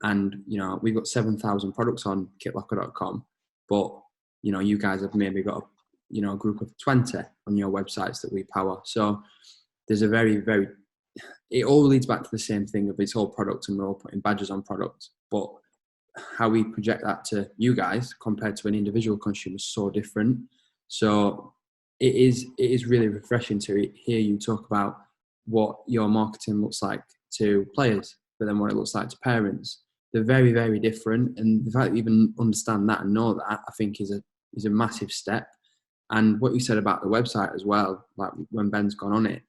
And we've got 7,000 products on kitlocker.com, but you guys have maybe got a group of 20 on your websites that we power. So there's a very, very, it all leads back to the same thing of it's all product and we're all putting badges on product, but how we project that to you guys compared to an individual consumer is so different. So it is really refreshing to hear you talk about what your marketing looks like to players, but then what it looks like to parents. They're very, very different, and the fact that you even understand that and know that, I think is a massive step. And what you said about the website as well, like when Ben's gone on it,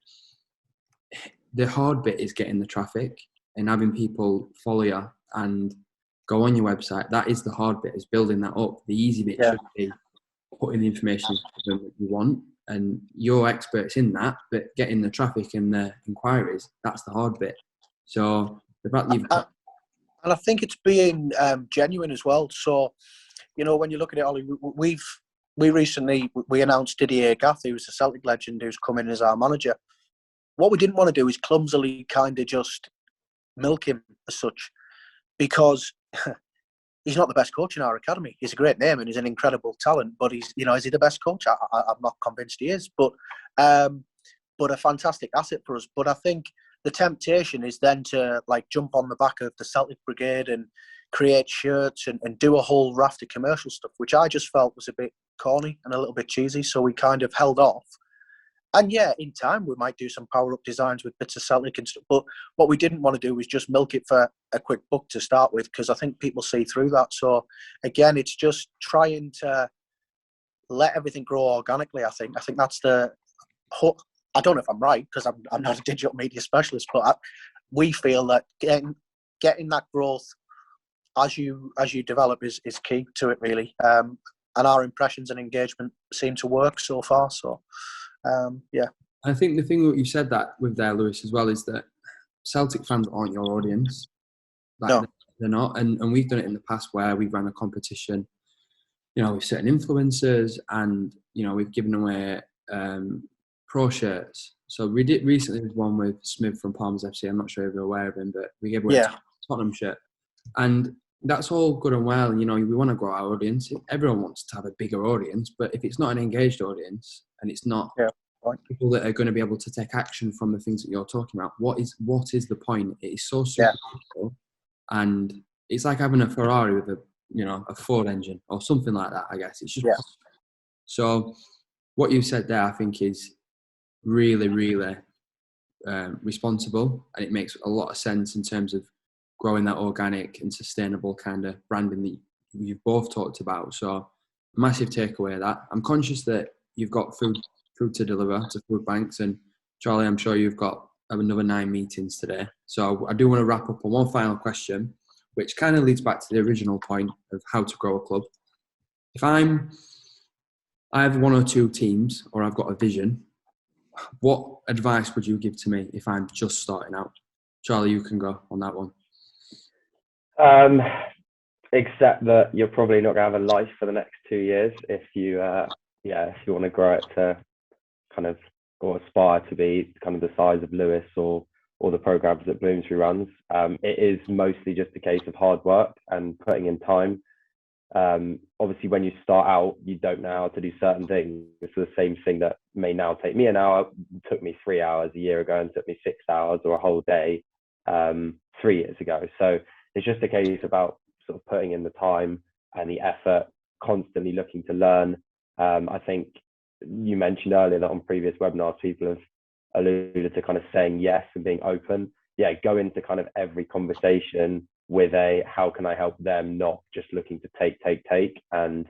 the hard bit is getting the traffic and having people follow you and go on your website. That is the hard bit, is building that up. The easy bit should be putting the information that you want, and you're experts in that, but getting the traffic and the inquiries, that's the hard bit. So the fact that you've got, and I think it's being genuine as well. So, when you look at it, Ollie, we recently announced Didier Gathi, who's a Celtic legend, who's come in as our manager. What we didn't want to do is clumsily kind of just milk him as such, because he's not the best coach in our academy. He's a great name and he's an incredible talent, but is he the best coach? I'm not convinced he is, but a fantastic asset for us. But I think the temptation is then to like jump on the back of the Celtic Brigade and create shirts and do a whole raft of commercial stuff, which I just felt was a bit corny and a little bit cheesy. So we kind of held off. And yeah, in time we might do some power-up designs with bits of Celtic and stuff. But what we didn't want to do was just milk it for a quick buck to start with, because I think people see through that. So again, it's just trying to let everything grow organically. I think that's the hook. I don't know if I'm right, because I'm not a digital media specialist, but we feel that getting that growth as you develop is key to it, really. And our impressions and engagement seem to work so far. So. Yeah, I think the thing that you said that with there, Lewis, as well, is that Celtic fans aren't your audience. Like, no, they're not, and we've done it in the past where we've ran a competition, with certain influencers, and we've given away pro shirts. So we did recently with one with Smith from Palmers FC. I'm not sure if you're aware of him, but we gave away a Tottenham shirt, and that's all good and well. We want to grow our audience. Everyone wants to have a bigger audience, but if it's not an engaged audience and it's not people that are going to be able to take action from the things that you're talking about, what is the point? It is so superficial, and it's like having a Ferrari with a Ford engine or something like that. I guess it's just so. What you said there, I think, is really, really responsible, and it makes a lot of sense in terms of growing that organic and sustainable kind of branding that you've both talked about. So massive takeaway of that. I'm conscious that you've got food to deliver to food banks, and Charlie, I'm sure you've got another 9 meetings today. So I do want to wrap up on one final question, which kind of leads back to the original point of how to grow a club. If I have 1 or 2 teams, or I've got a vision, what advice would you give to me if I'm just starting out? Charlie, you can go on that one. Except that you're probably not going to have a life for the next 2 years if you want to grow it to kind of, or aspire to be kind of the size of Lewis or the programs that Bloomsbury runs. It is mostly just a case of hard work and putting in time. Obviously, when you start out, you don't know how to do certain things. It's the same thing that may now take me an hour, took me 3 hours a year ago, and took me 6 hours or a whole day 3 years ago. So it's just a case about sort of putting in the time and the effort, constantly looking to learn. I think you mentioned earlier that on previous webinars, people have alluded to kind of saying yes and being open. Yeah, go into kind of every conversation with how can I help them, not just looking to take, and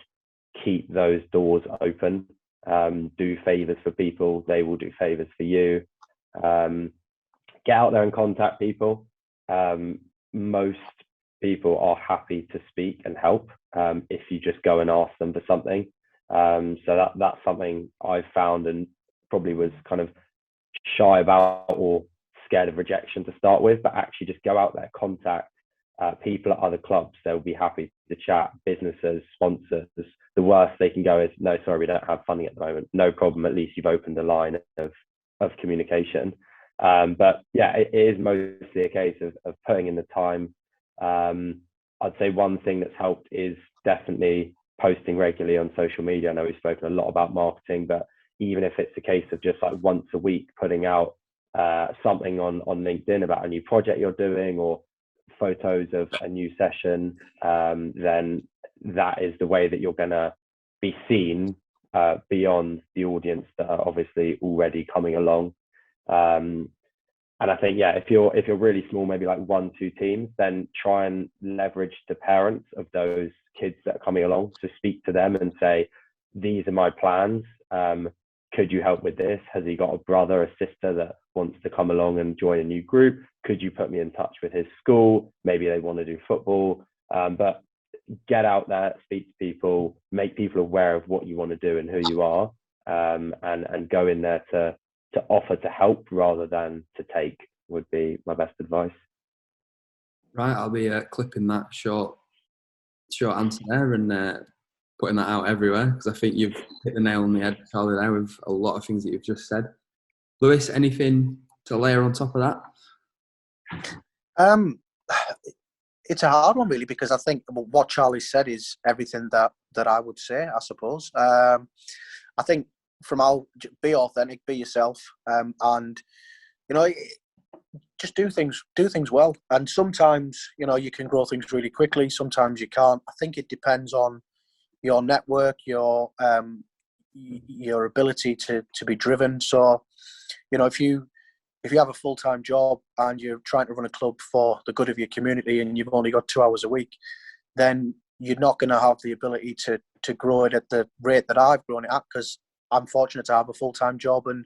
keep those doors open. Do favors for people, they will do favors for you. Get out there and contact people. Most people are happy to speak and help if you just go and ask them for something. So that's something I've found, and probably was kind of shy about or scared of rejection to start with, but actually just go out there, contact people at other clubs. They'll be happy to chat, businesses, sponsors. The worst they can go is, no, sorry, we don't have funding at the moment. No problem, at least you've opened a line of communication. But yeah, it is mostly a case of putting in the time. I'd say one thing that's helped is definitely posting regularly on social media. I know we've spoken a lot about marketing, but even if it's a case of just like once a week putting out something on LinkedIn about a new project you're doing, or photos of a new session, then that is the way that you're going to be seen beyond the audience that are obviously already coming along. And I think, yeah, if you're really small, maybe like 1-2 teams, then try and leverage the parents of those kids that are coming along. So speak to them and say, these are my plans. Could you help with this? Has he got a brother or sister that wants to come along and join a new group? Could you put me in touch with his school? Maybe they want to do football. But get out there, speak to people, make people aware of what you want to do and who you are, and go in there to offer to help rather than to take, would be my best advice. Right, I'll be clipping that short answer there and putting that out everywhere, because I think you've hit the nail on the head, Charlie, there with a lot of things that you've just said. Lewis, anything to layer on top of that? It's a hard one, really, because I think what Charlie said is everything that I would say, I suppose. I think be authentic, be yourself, and just do things well. And sometimes, you can grow things really quickly. Sometimes you can't. I think it depends on your network, your ability to be driven. So, if you have a full-time job and you're trying to run a club for the good of your community and you've only got 2 hours a week, then you're not going to have the ability to grow it at the rate that I've grown it at, because I'm fortunate to have a full-time job and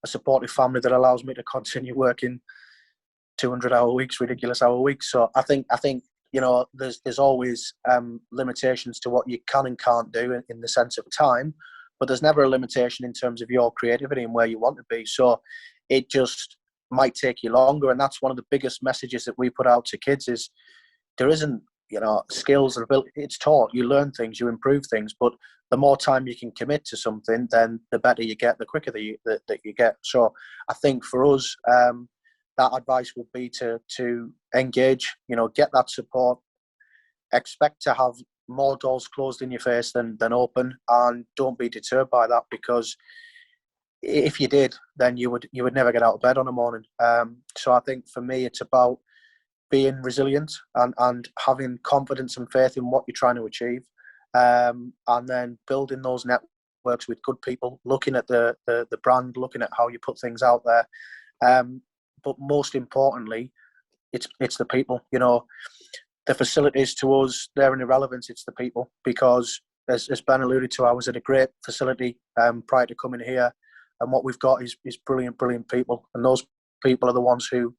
a supportive family that allows me to continue working 200-hour weeks, ridiculous hour weeks. So I think there's always limitations to what you can and can't do in the sense of time, but there's never a limitation in terms of your creativity and where you want to be. So it just might take you longer, and that's one of the biggest messages that we put out to kids is there isn't skills or ability. It's taught. You learn things, you improve things, but the more time you can commit to something, then the better you get, the quicker that you get. So I think for us, that advice would be to engage, get that support, expect to have more doors closed in your face than open, and don't be deterred by that, because if you did, then you would never get out of bed on a morning. So I think for me, it's about being resilient and having confidence and faith in what you're trying to achieve, and then building those networks with good people, looking at the brand, looking at how you put things out there. But most importantly, it's the people. The facilities to us, they're an irrelevance. It's the people, because as Ben alluded to, I was at a great facility prior to coming here, and what we've got is brilliant people, and those people are the ones who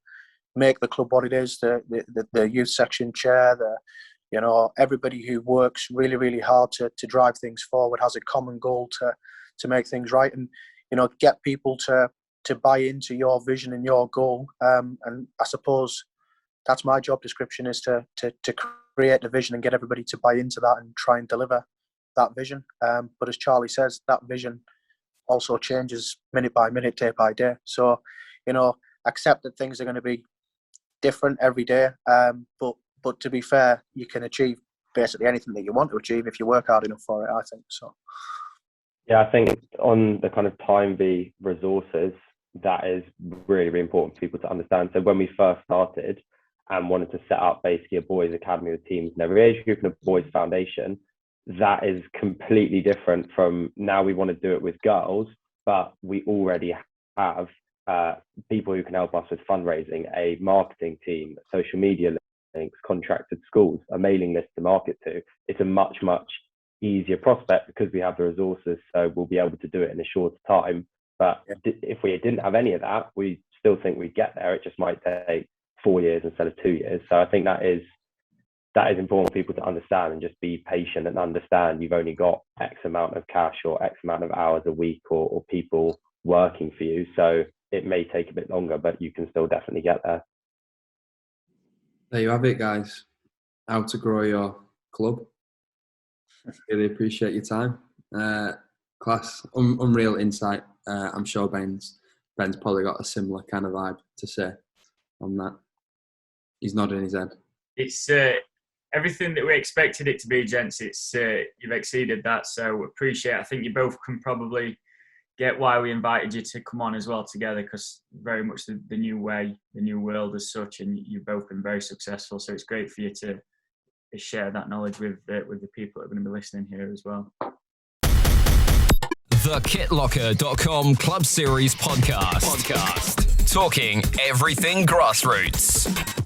make the club what it is. The youth section chair, everybody who works really hard to drive things forward, has a common goal to make things right, and get people to buy into your vision and your goal. And I suppose that's my job description, is to create a vision and get everybody to buy into that and try and deliver that vision. But as Charlie says, that vision also changes minute by minute, day by day. So, accept that things are going to be different every day. But to be fair, you can achieve basically anything that you want to achieve if you work hard enough for it, I think. So. Yeah, I think on the kind of time v resources, that is really important for people to understand. So when we first started and wanted to set up basically a boys' academy with teams in every age group and a boys' foundation, that is completely different from now. We want to do it with girls, but we already have people who can help us with fundraising, a marketing team, social media links, contracted schools, a mailing list to market to. It's a much easier prospect because we have the resources, so we'll be able to do it in a shorter time. But if we didn't have any of that, we still think we'd get there. It just might take 4 years instead of 2 years. So I think that is important for people to understand, and just be patient and understand you've only got X amount of cash or X amount of hours a week or people working for you. So it may take a bit longer, but you can still definitely get there. There you have it, guys. How to grow your club. Really appreciate your time. Class, unreal insight. I'm sure Ben's probably got a similar kind of vibe to say on that. He's nodding his head. It's everything that we expected it to be, gents. It's you've exceeded that, so appreciate it. I think you both can probably get why we invited you to come on as well together, because very much the new way, the new world as such, and you've both been very successful. So it's great for you to share that knowledge with the people that are going to be listening here as well. The Kitlocker.com Club Series podcast. Talking everything grassroots.